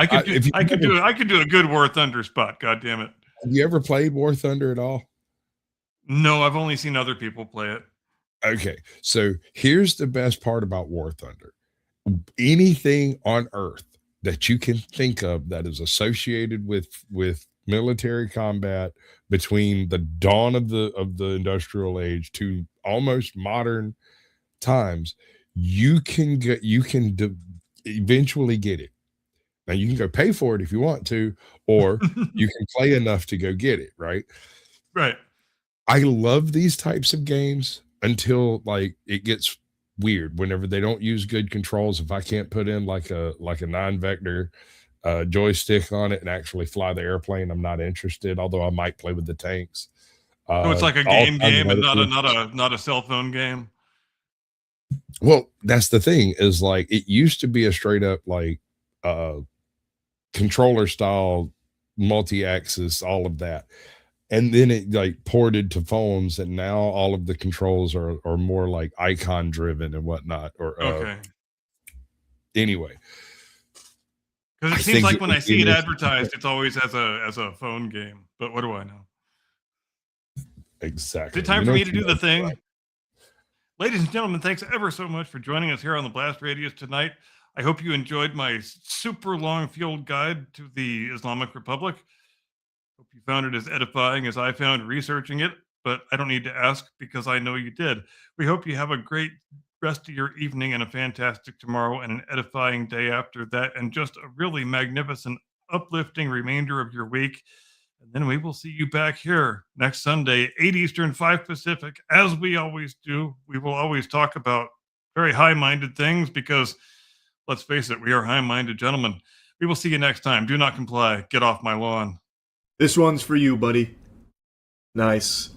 could do a good War Thunder spot. God damn it! Have you ever played War Thunder at all? No, I've only seen other people play it. Okay, so here's the best part about War Thunder. Anything on Earth that you can think of that is associated with military combat between the dawn of the industrial age to almost modern times, you can eventually get it. Now you can go pay for it if you want to, or you can play enough to go get it, right? Right. I love these types of games until like it gets weird whenever they don't use good controls. If I can't put in like a 9-vector joystick on it and actually fly the airplane, I'm not interested, although I might play with the tanks. So it's like a game and not a cell phone game. Well, that's the thing is like it used to be a straight up like controller style, multi-axis, all of that. And then it like ported to phones, and now all of the controls are more like icon driven and whatnot. Or Okay. Anyway, Because I it seems think like it when would I see be it this- advertised, it's always as a phone game. But what do I know? exactly. Is it time You for know me what to you do the know, thing? right? Ladies and gentlemen, thanks ever so much for joining us here on the Blast Radius tonight. I hope you enjoyed my super long field guide to the Islamic Republic. Hope you found it as edifying as I found researching it, but I don't need to ask because I know you did. We hope you have a great rest of your evening and a fantastic tomorrow and an edifying day after that, and just a really magnificent, uplifting remainder of your week. And then we will see you back here next Sunday, 8 Eastern, 5 Pacific. As we always do, we will always talk about very high-minded things because, let's face it, we are high-minded gentlemen. We will see you next time. Do not comply. Get off my lawn. This one's for you, buddy. Nice.